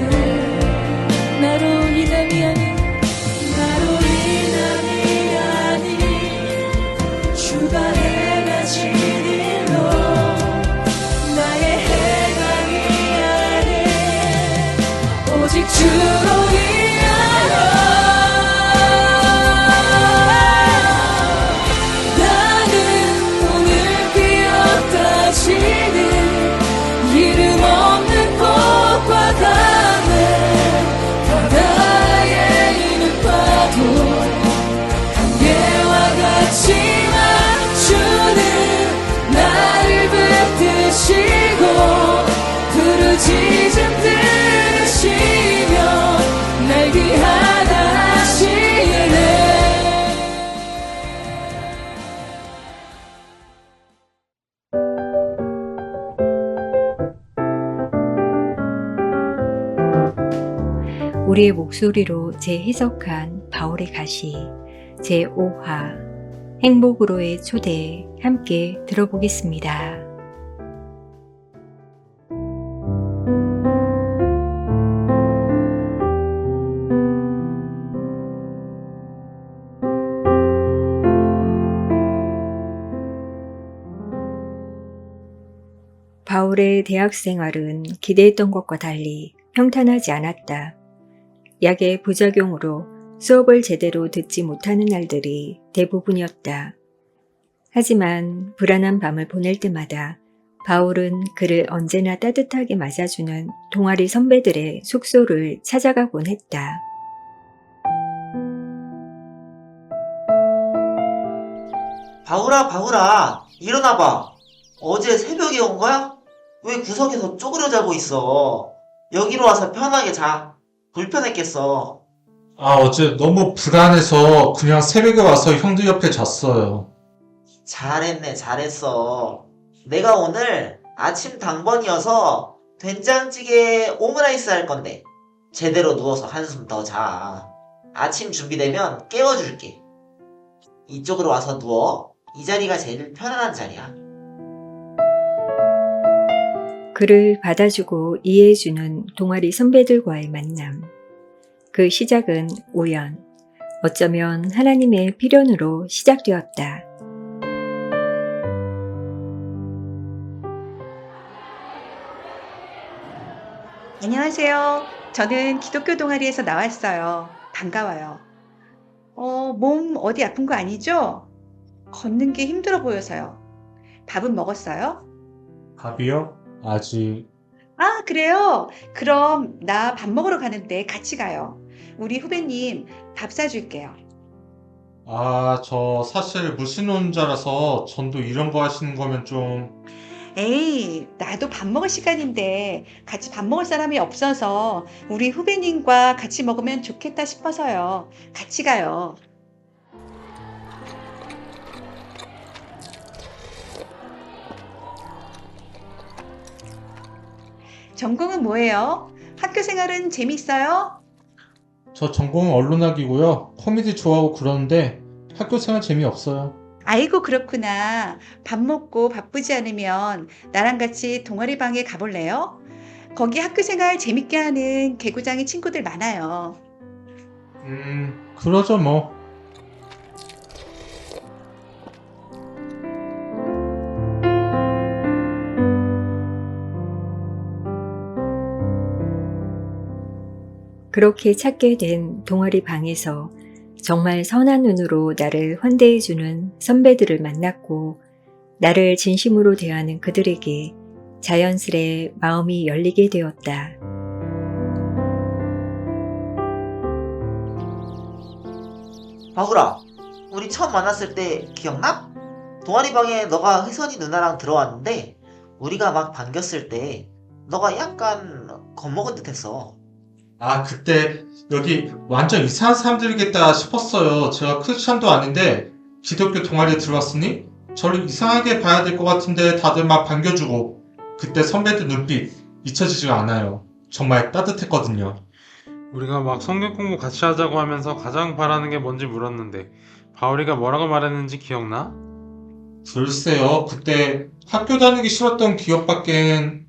나로 인함이 아닌 주가 행하신 일로 주로 일하라. 나는 오늘 피었다 지는 이름 없는 꽃과 같네. 바다에 있는 파도 안개와 같이 맞추는 나를 붙드시고 부르짖음 들으시며 날 귀하다 하시네. 우리의 목소리로 재해석한 바울의 가시 제5화 행복으로의 초대 함께 들어보겠습니다. 바울의 대학 생활은 기대했던 것과 달리 평탄하지 않았다. 약의 부작용으로 수업을 제대로 듣지 못하는 날들이 대부분이었다. 하지만 불안한 밤을 보낼 때마다 바울은 그를 언제나 따뜻하게 맞아주는 동아리 선배들의 숙소를 찾아가곤 했다. 바울아, 일어나봐. 어제 새벽에 온 거야? 왜 구석에서 쪼그려 자고 있어? 여기로 와서 편하게 자. 불편했겠어. 어제 너무 불안해서 그냥 새벽에 와서 형들 옆에 잤어요. 잘했어. 내가 오늘 아침 당번이어서 된장찌개 오므라이스 할 건데 제대로 누워서 한숨 더 자. 아침 준비되면 깨워줄게. 이쪽으로 와서 누워. 이 자리가 제일 편안한 자리야. 그를 받아주고 이해해주는 동아리 선배들과의 만남. 그 시작은 우연, 어쩌면 하나님의 필연으로 시작되었다. 안녕하세요. 저는 기독교 동아리에서 나왔어요. 반가워요. 몸 어디 아픈 거 아니죠? 걷는 게 힘들어 보여서요. 밥은 먹었어요? 밥이요? 아직. 아, 그래요? 그럼 나 밥 먹으러 가는데 같이 가요. 우리 후배님 밥 사줄게요. 저 사실 무신론자라서 전도 이런 거 하시는 거면 좀. 에이, 나도 밥 먹을 시간인데 같이 밥 먹을 사람이 없어서 우리 후배님과 같이 먹으면 좋겠다 싶어서요. 같이 가요. 전공은 뭐예요? 학교 생활은 재밌어요? 저 전공은 언론학이고요. 코미디 좋아하고 그러는데 학교 생활 재미없어요. 아이고, 그렇구나. 밥 먹고 바쁘지 않으면 나랑 같이 동아리 방에 가볼래요? 거기 학교 생활 재밌게 하는 개구장이 친구들 많아요. 그러죠 뭐. 그렇게 찾게 된 동아리 방에서 정말 선한 눈으로 나를 환대해주는 선배들을 만났고 나를 진심으로 대하는 그들에게 자연스레 마음이 열리게 되었다. 바울아, 우리 처음 만났을 때 기억나? 동아리 방에 너가 혜선이 누나랑 들어왔는데 우리가 막 반겼을 때 너가 약간 겁먹은 듯 했어. 그때 여기 완전 이상한 사람들이겠다 싶었어요. 제가 크리스찬도 아닌데 기독교 동아리에 들어왔으니 저를 이상하게 봐야 될 것 같은데 다들 막 반겨주고 그때 선배들 눈빛 잊혀지지가 않아요. 정말 따뜻했거든요. 우리가 막 성경 공부 같이 하자고 하면서 가장 바라는 게 뭔지 물었는데 바울이가 뭐라고 말했는지 기억나? 글쎄요. 그때 학교 다니기 싫었던 기억밖엔.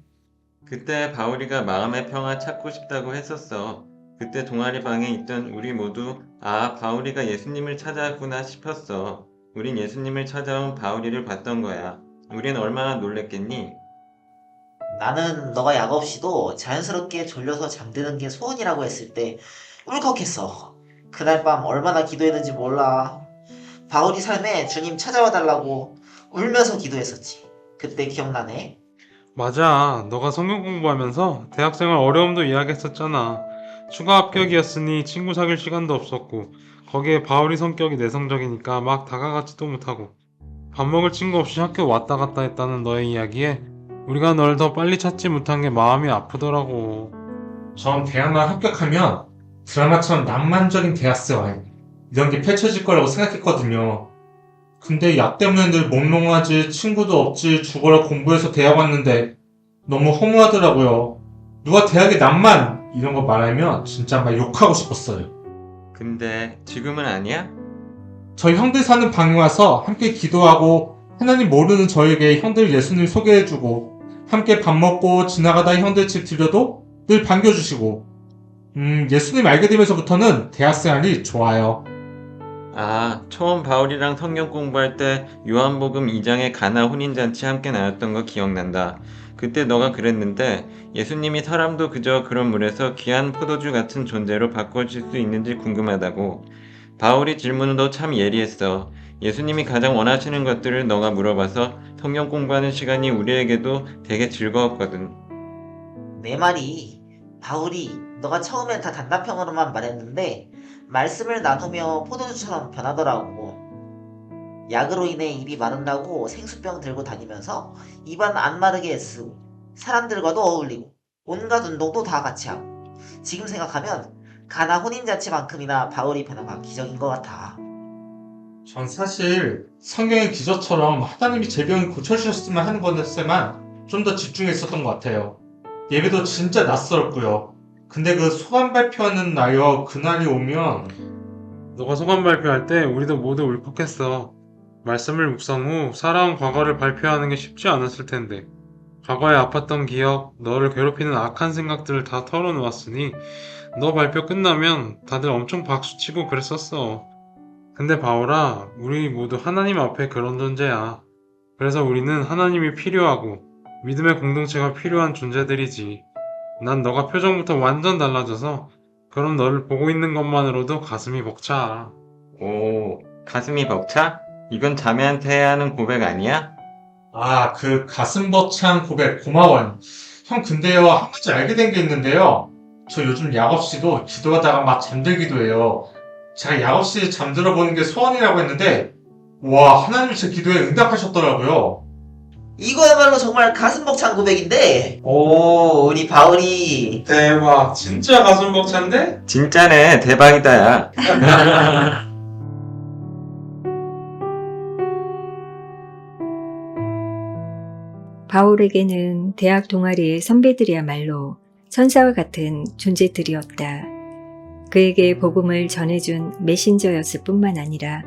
그때 바울이가 마음의 평화 찾고 싶다고 했었어. 그때 동아리 방에 있던 우리 모두 바울이가 예수님을 찾아왔구나 싶었어. 우린 예수님을 찾아온 바울이를 봤던 거야. 우린 얼마나 놀랬겠니? 나는 너가 약 없이도 자연스럽게 졸려서 잠드는 게 소원이라고 했을 때 울컥했어. 그날 밤 얼마나 기도했는지 몰라. 바울이 삶에 주님 찾아와 달라고 울면서 기도했었지. 그때 기억나네. 맞아. 너가 성경 공부하면서 대학생활 어려움도 이야기했었잖아. 추가 합격이었으니 친구 사귈 시간도 없었고, 거기에 바울이 성격이 내성적이니까 막 다가가지도 못하고, 밥 먹을 친구 없이 학교 왔다 갔다 했다는 너의 이야기에 우리가 널 더 빨리 찾지 못한 게 마음이 아프더라고. 전 대학만 합격하면 드라마처럼 낭만적인 대학생활 이런 게 펼쳐질 거라고 생각했거든요. 근데 약 때문에 늘 몽롱하지, 친구도 없지, 죽어라 공부해서 대학 왔는데 너무 허무하더라고요. 누가 대학의 낭만 이런 거 말하면 진짜 막 욕하고 싶었어요. 근데 지금은 아니야? 저희 형들 사는 방에 와서 함께 기도하고 하나님 모르는 저에게 형들 예수님 소개해주고 함께 밥 먹고 지나가다 형들 집 들려도 늘 반겨주시고 예수님 알게 되면서부터는 대학생활이 좋아요. 아, 처음 바울이랑 성경 공부할 때 요한복음 2장의 가나 혼인잔치 함께 나눴던 거 기억난다. 그때 너가 그랬는데 예수님이 사람도 그저 그런 물에서 귀한 포도주 같은 존재로 바꿔줄 수 있는지 궁금하다고. 바울이 질문도 참 예리했어. 예수님이 가장 원하시는 것들을 너가 물어봐서 성경 공부하는 시간이 우리에게도 되게 즐거웠거든. 내 말이 바울이 너가 처음엔 다 단답형으로만 말했는데 말씀을 나누며 포도주처럼 변하더라고. 약으로 인해 입이 마른다고 생수병 들고 다니면서 입안 안 마르게 애쓰고 사람들과도 어울리고 온갖 운동도 다 같이 하고 지금 생각하면 가나 혼인잔치만큼이나 바울이 변한 건 기적인 것 같아. 전 사실 성경의 기적처럼 하나님이 제 병을 고쳐주셨으면 하는 것에만 좀 더 집중했었던 것 같아요. 예배도 진짜 낯설었고요. 근데 그 소감 발표하는 날여 그날이 오면 너가 소감 발표할 때 우리도 모두 울컥했어. 말씀을 묵상 후 살아온 과거를 발표하는 게 쉽지 않았을 텐데 과거에 아팠던 기억, 너를 괴롭히는 악한 생각들을 다 털어놓았으니 너 발표 끝나면 다들 엄청 박수치고 그랬었어. 근데 바울아, 우리 모두 하나님 앞에 그런 존재야. 그래서 우리는 하나님이 필요하고 믿음의 공동체가 필요한 존재들이지. 난 너가 표정부터 완전 달라져서 그런 너를 보고 있는 것만으로도 가슴이 벅차. 오, 가슴이 벅차? 이건 자매한테 해야 하는 고백 아니야? 아, 그 가슴 벅찬 고백 고마워요. 형 근데요 한 가지 알게 된 게 있는데요. 저 요즘 약 없이도 기도하다가 막 잠들기도 해요. 제가 약 없이 잠들어 보는 게 소원이라고 했는데 와 하나님이 제 기도에 응답하셨더라고요. 이거야말로 정말 가슴 벅찬 고백인데 오 우리 바울이 대박, 진짜 가슴 벅찬데? 진짜네, 대박이다 야. 바울에게는 대학 동아리의 선배들이야말로 천사와 같은 존재들이었다. 그에게 복음을 전해준 메신저였을 뿐만 아니라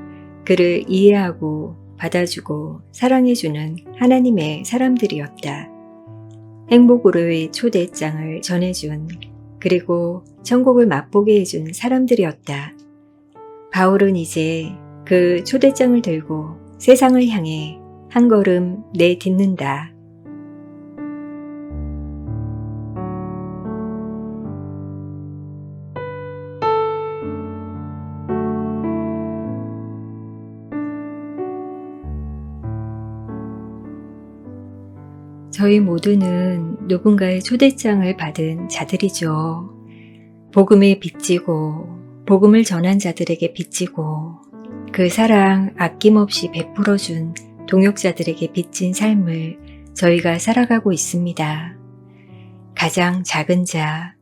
그를 이해하고 받아주고 사랑해주는 하나님의 사람들이었다. 행복으로의 초대장을 전해준 그리고 천국을 맛보게 해준 사람들이었다. 바울은 이제 그 초대장을 들고 세상을 향해 한 걸음 내딛는다. 저희 모두는 누군가의 초대장을 받은 자들이죠. 복음에 빚지고 복음을 전한 자들에게 빚지고 그 사랑 아낌없이 베풀어준 동역자들에게 빚진 삶을 저희가 살아가고 있습니다. 가장 작은 자,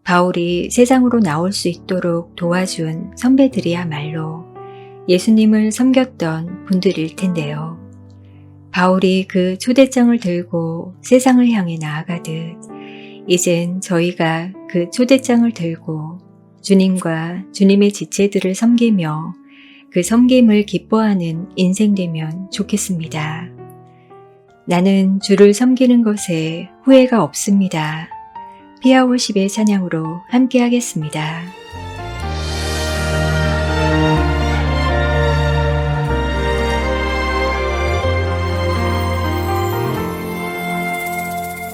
바울이 세상으로 나올 수 있도록 도와준 선배들이야말로 예수님을 섬겼던 분들일 텐데요. 바울이 그 초대장을 들고 세상을 향해 나아가듯 이젠 저희가 그 초대장을 들고 주님과 주님의 지체들을 섬기며 그 섬김을 기뻐하는 인생 되면 좋겠습니다. 나는 주를 섬기는 것에 후회가 없습니다. 피아월십의 찬양으로 함께 하겠습니다.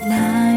나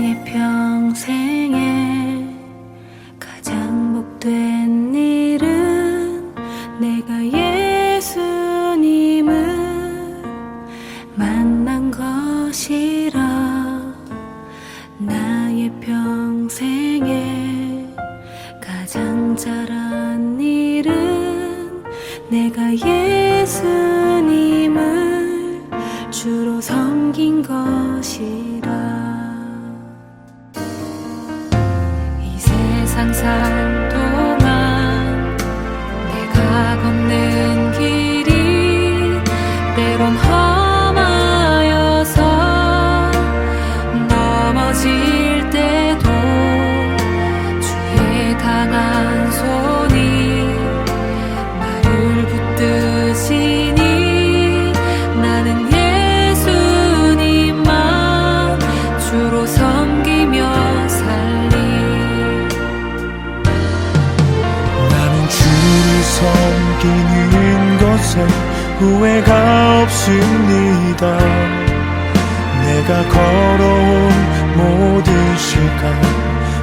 후회가 없습니다. 내가 걸어온 모든 시간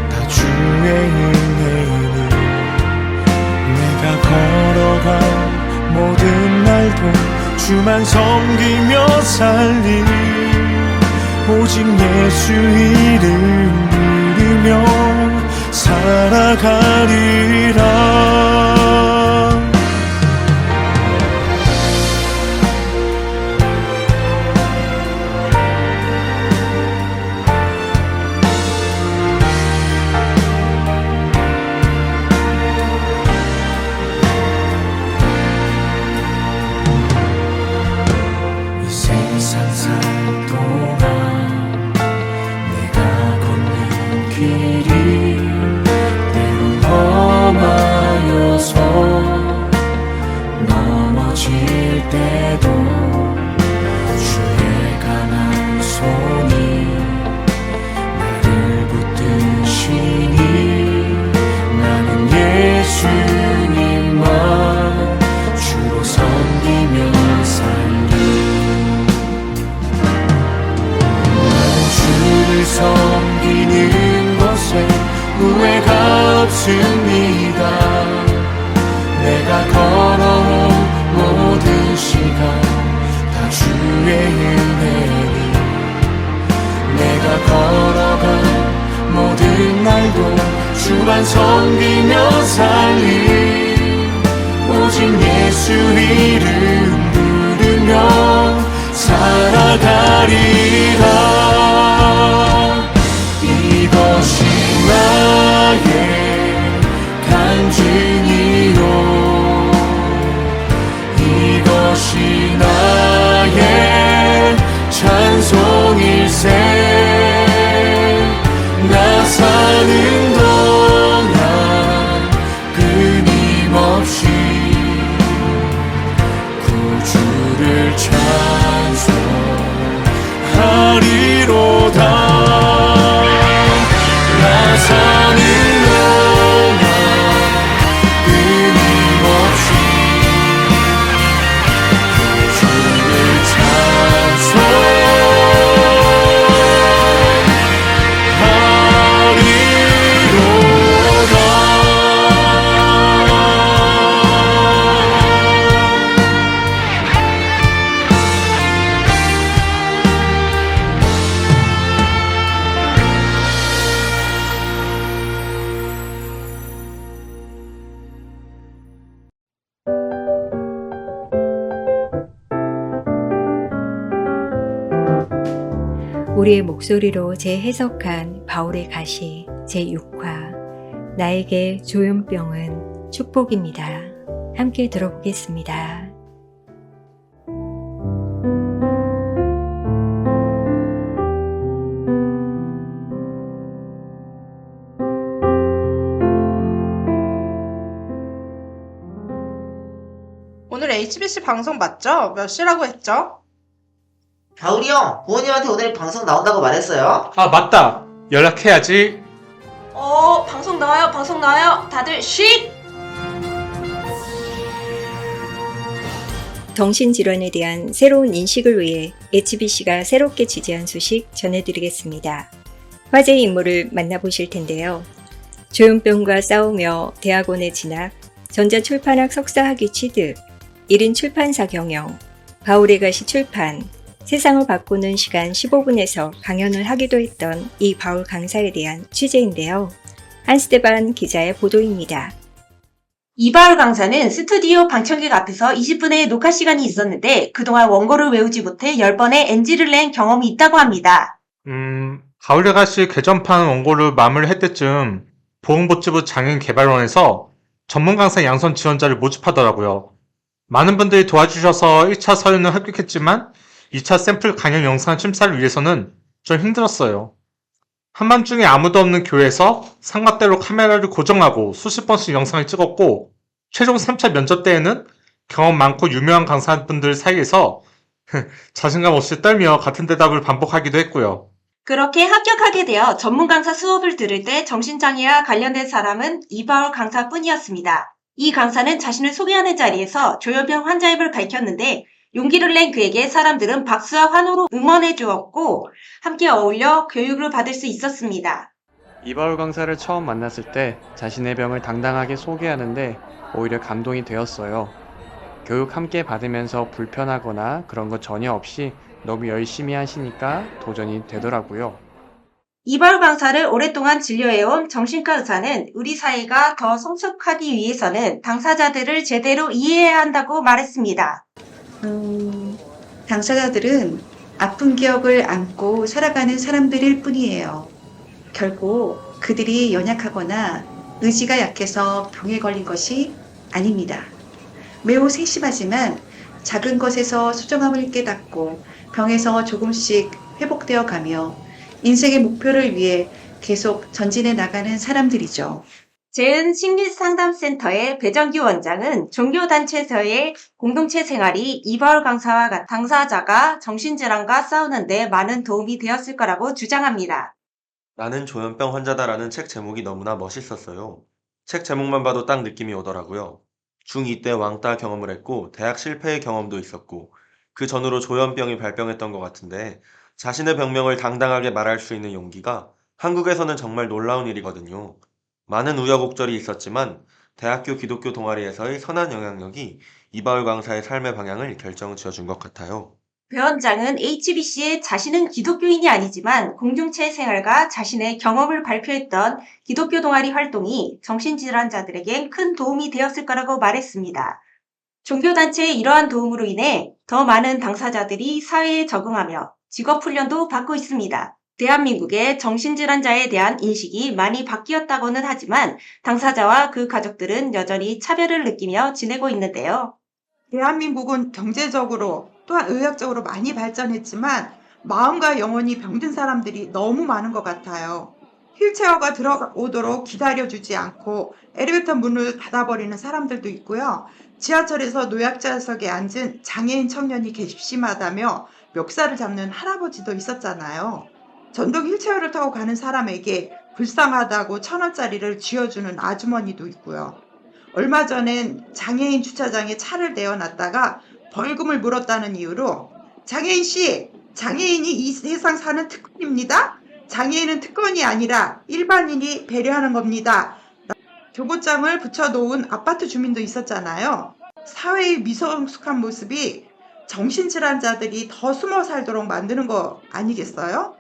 다 주의 은혜니 내가 걸어간 모든 날도 주만 섬기며 살리 오직 예수 이름 부르며 살아가리라. 이 세상 살 동안 내가 걷는 길이 때론 험하여서 넘어질 때도 주의 강한 손이 나를 붙드시니 나는 예수님만 주로 섬기며 살리 나는 주를 섬기는 것에 후회가 없습니다. 내가 걸어온 모든 시간 다 주의 은혜니 내가 걸어간 모든 날도 주만 섬기며 살리 오직 예수 이름 부르며 살아가리라. 이것이 나의 간증이요 이것이 나의 찬송일세 나 사는 동안 끊임없이 구주를 찬송하리로다. 나 사는 동안 끊임없이 구주를 우리의 목소리로 재해석한 바울의 가시 제6화 나에게 조현병은 축복입니다. 함께 들어보겠습니다. 오늘 HBC 방송 맞죠? 몇 시라고 했죠? 바울이 형, 부모님한테 오늘 방송 나온다고 말했어요. 아, 맞다. 연락해야지. 방송 나와요, 방송 나와요. 다들 쉿! 정신질환에 대한 새로운 인식을 위해 HBC가 새롭게 지지한 소식 전해드리겠습니다. 화제의 인물을 만나보실 텐데요. 조현병과 싸우며 대학원에 진학, 전자출판학 석사학위 취득, 1인 출판사 경영, 바울의 가시 출판, 세상을 바꾸는 시간 15분에서 강연을 하기도 했던 이 바울 강사에 대한 취재인데요. 한스테반 기자의 보도입니다. 이바울 강사는 스튜디오 방청객 앞에서 20분의 녹화 시간이 있었는데 그동안 원고를 외우지 못해 10번의 NG를 낸 경험이 있다고 합니다. 바울의 가시 개전판 원고를 마무리할 때쯤 보건복지부 장애인개발원에서 전문 강사 양성 지원자를 모집하더라고요. 많은 분들이 도와주셔서 1차 서류는 합격했지만 2차 샘플 강연 영상 심사를 위해서는 좀 힘들었어요. 한밤중에 아무도 없는 교회에서 상가대로 카메라를 고정하고 수십 번씩 영상을 찍었고 최종 3차 면접 때에는 경험 많고 유명한 강사분들 사이에서 자신감 없이 떨며 같은 대답을 반복하기도 했고요. 그렇게 합격하게 되어 전문 강사 수업을 들을 때 정신장애와 관련된 사람은 이바울 강사뿐이었습니다. 이 강사는 자신을 소개하는 자리에서 조현병 환자임을 밝혔는데 용기를 낸 그에게 사람들은 박수와 환호로 응원해 주었고 함께 어울려 교육을 받을 수 있었습니다. 이바울 강사를 처음 만났을 때 자신의 병을 당당하게 소개하는데 오히려 감동이 되었어요. 교육 함께 받으면서 불편하거나 그런 거 전혀 없이 너무 열심히 하시니까 도전이 되더라고요. 이바울 강사를 오랫동안 진료해온 정신과 의사는 우리 사회가 더 성숙하기 위해서는 당사자들을 제대로 이해해야 한다고 말했습니다. 당사자들은 아픈 기억을 안고 살아가는 사람들일 뿐이에요. 결국 그들이 연약하거나 의지가 약해서 병에 걸린 것이 아닙니다. 매우 세심하지만 작은 것에서 소중함을 깨닫고 병에서 조금씩 회복되어 가며 인생의 목표를 위해 계속 전진해 나가는 사람들이죠. 재은 심리상담센터의 배정기 원장은 종교단체에서의 공동체 생활이 이바울 강사와 같은 당사자가 정신질환과 싸우는데 많은 도움이 되었을 거라고 주장합니다. 나는 조현병 환자다라는 책 제목이 너무나 멋있었어요. 책 제목만 봐도 딱 느낌이 오더라고요. 중2 때 왕따 경험을 했고 대학 실패의 경험도 있었고 그 전으로 조현병이 발병했던 것 같은데 자신의 병명을 당당하게 말할 수 있는 용기가 한국에서는 정말 놀라운 일이거든요. 많은 우여곡절이 있었지만 대학교 기독교 동아리에서의 선한 영향력이 이바울 강사의 삶의 방향을 결정 지어준 것 같아요. 배 원장은 HBC에 자신은 기독교인이 아니지만 공동체 생활과 자신의 경험을 발표했던 기독교 동아리 활동이 정신질환자들에겐 큰 도움이 되었을 거라고 말했습니다. 종교단체의 이러한 도움으로 인해 더 많은 당사자들이 사회에 적응하며 직업훈련도 받고 있습니다. 대한민국의 정신질환자에 대한 인식이 많이 바뀌었다고는 하지만 당사자와 그 가족들은 여전히 차별을 느끼며 지내고 있는데요. 대한민국은 경제적으로 또한 의학적으로 많이 발전했지만 마음과 영혼이 병든 사람들이 너무 많은 것 같아요. 휠체어가 들어오도록 기다려주지 않고 엘리베이터 문을 닫아버리는 사람들도 있고요. 지하철에서 노약자석에 앉은 장애인 청년이 괘씸하다며 멱살을 잡는 할아버지도 있었잖아요. 전동 휠체어를 타고 가는 사람에게 불쌍하다고 1,000원짜리를 쥐어주는 아주머니도 있고요. 얼마 전엔 장애인 주차장에 차를 내어놨다가 벌금을 물었다는 이유로 장애인 씨, 장애인이 이 세상 사는 특권입니다. 장애인은 특권이 아니라 일반인이 배려하는 겁니다. 교고장을 붙여놓은 아파트 주민도 있었잖아요. 사회의 미성숙한 모습이 정신질환자들이 더 숨어 살도록 만드는 거 아니겠어요?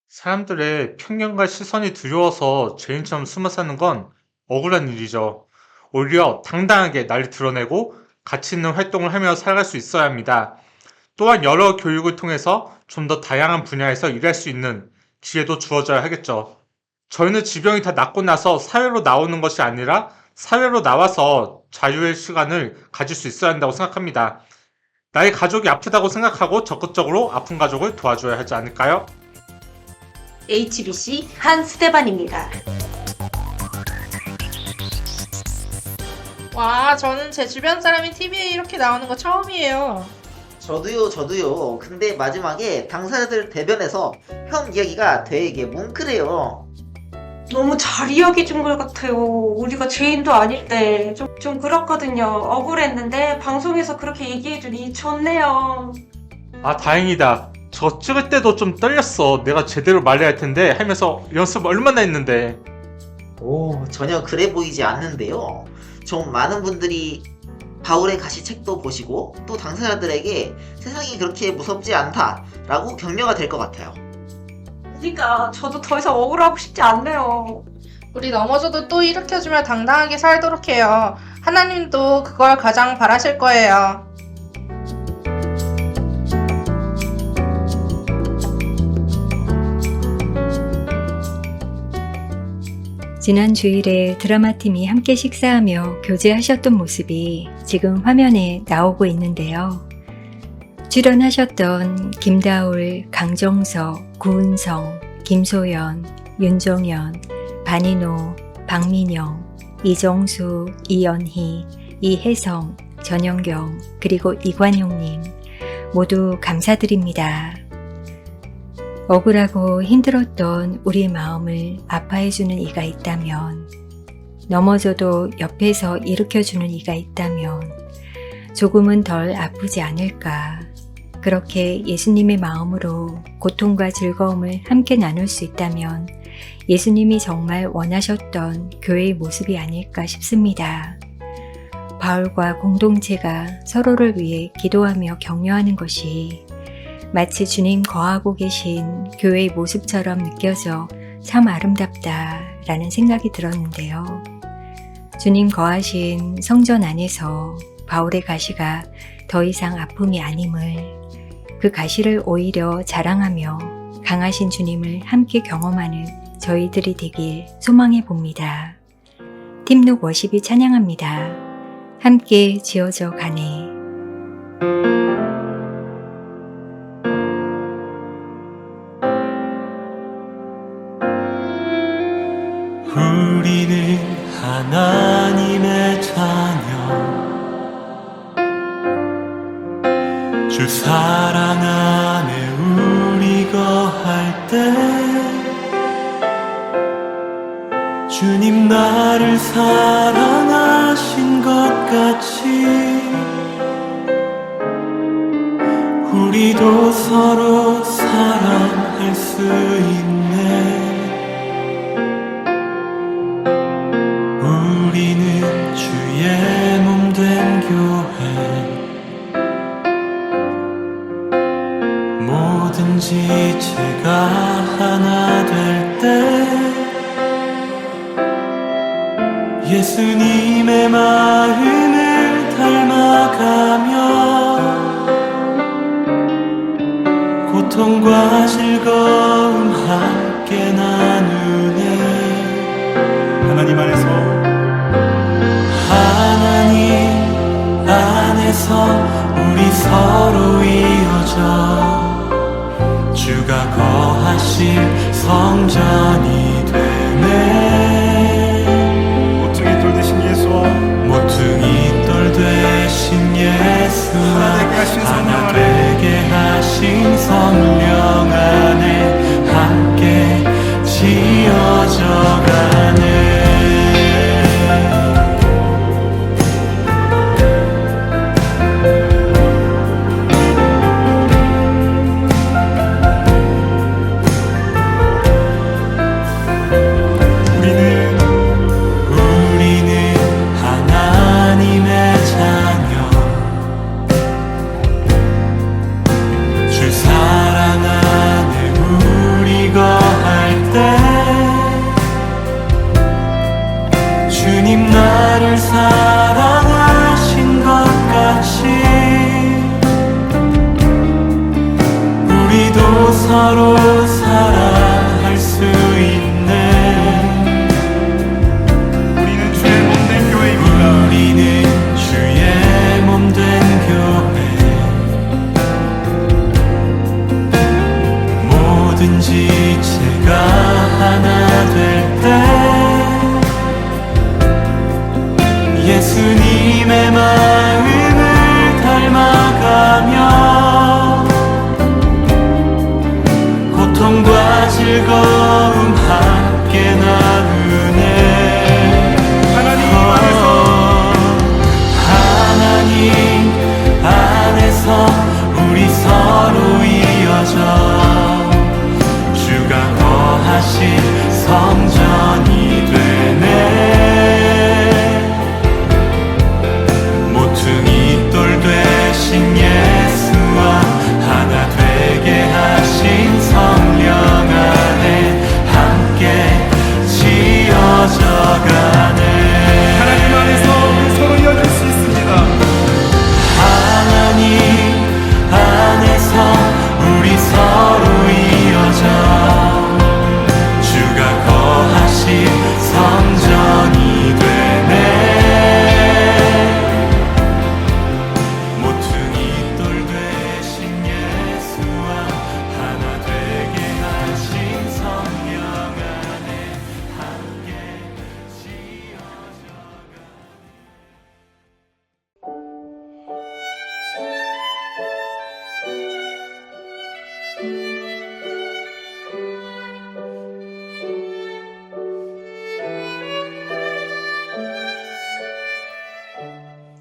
사람들의 편견과 시선이 두려워서 죄인처럼 숨어 사는 건 억울한 일이죠. 오히려 당당하게 나를 드러내고 가치 있는 활동을 하며 살아갈 수 있어야 합니다. 또한 여러 교육을 통해서 좀 더 다양한 분야에서 일할 수 있는 기회도 주어져야 하겠죠. 저희는 지병이 다 낫고 나서 사회로 나오는 것이 아니라 사회로 나와서 자유의 시간을 가질 수 있어야 한다고 생각합니다. 나의 가족이 아프다고 생각하고 적극적으로 아픈 가족을 도와줘야 하지 않을까요? HBC 한스테반입니다. 와, 저는 제 주변 사람이 TV에 이렇게 나오는 거 처음이에요. 저도요. 근데 마지막에 당사자들 대변에서 형 이야기가 되게 뭉클해요. 너무 잘 이야기해준 것 같아요. 우리가 죄인도 아닐 때 좀 그렇거든요. 억울했는데 방송에서 그렇게 얘기해주니 좋네요. 아, 다행이다. 저 찍을 때도 좀 떨렸어. 내가 제대로 말해야 할 텐데 하면서 연습 얼마나 했는데. 오, 전혀 그래 보이지 않는데요. 좀 많은 분들이 바울의 가시 책도 보시고 또 당사자들에게 세상이 그렇게 무섭지 않다라고 격려가 될 것 같아요. 그러니까 저도 더 이상 억울하고 싶지 않네요. 우리 넘어져도 또 일으켜주며 당당하게 살도록 해요. 하나님도 그걸 가장 바라실 거예요. 지난 주일에 드라마팀이 함께 식사하며 교제하셨던 모습이 지금 화면에 나오고 있는데요. 출연하셨던 김다울, 강정석, 구은성, 김소연, 윤종현, 반인호, 박민영, 이정수, 이연희, 이혜성, 전영경, 그리고 이관용님 모두 감사드립니다. 억울하고 힘들었던 우리의 마음을 아파해주는 이가 있다면, 넘어져도 옆에서 일으켜주는 이가 있다면 조금은 덜 아프지 않을까. 그렇게 예수님의 마음으로 고통과 즐거움을 함께 나눌 수 있다면 예수님이 정말 원하셨던 교회의 모습이 아닐까 싶습니다. 바울과 공동체가 서로를 위해 기도하며 격려하는 것이 마치 주님 거하고 계신 교회의 모습처럼 느껴져 참 아름답다라는 생각이 들었는데요. 주님 거하신 성전 안에서 바울의 가시가 더 이상 아픔이 아님을, 그 가시를 오히려 자랑하며 강하신 주님을 함께 경험하는 저희들이 되길 소망해 봅니다. 팀룩 워십이 찬양합니다. 함께 지어져 가네. 우리는 하나님의 자녀, 주 사랑 안에 우리 거할 때 주님 나를 사랑하신 것 같이 우리도 서로 사랑할 수 있네. 우리는 주의 몸 된 교회, 뭐든지 제가 하나 될 때 예수님의 마음을 닮아가며 고통과 즐거움 함께 나누네. 하나님 안에서 우리 서로 이어져 주가 거하실 성전이 되네. 모퉁이 돌 대신 예수와 하나 되게 하신 성령 안에 함께 지어져 가네. 사랑하신 것 같이 우리도 서로 사랑할 수 있네. 우리는 주의 몸 된 교회입니다. 우리는 주의 몸 된 교회, 뭐든지 제가 하나 될 때 예수님의 마음을 닮아가며 고통과 즐거움 함께 나누네. 하나님 안에서 우리 서로 이어져 주가 거하신 성전이 되네. 모퉁이 돌 되신 예수와 하나 되게 하신 성령 안에 함께 지어져 가네. 하나님 안에서 서로 이어질 수 있습니다. 하나님 안에서 우리 서로 이어져 주가 거하신 성전이 되네. 모퉁이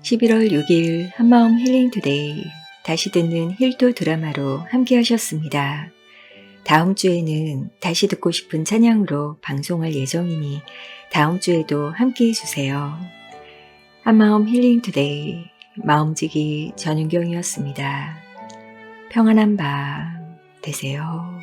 11월 6일 한마음 힐링 투데이 다시 듣는 힐도 드라마로 함께 하셨습니다. 다음 주에는 다시 듣고 싶은 찬양으로 방송할 예정이니 다음 주에도 함께 해주세요. 한마음 힐링 투데이 마음지기 전윤경이었습니다. 평안한 밤 되세요.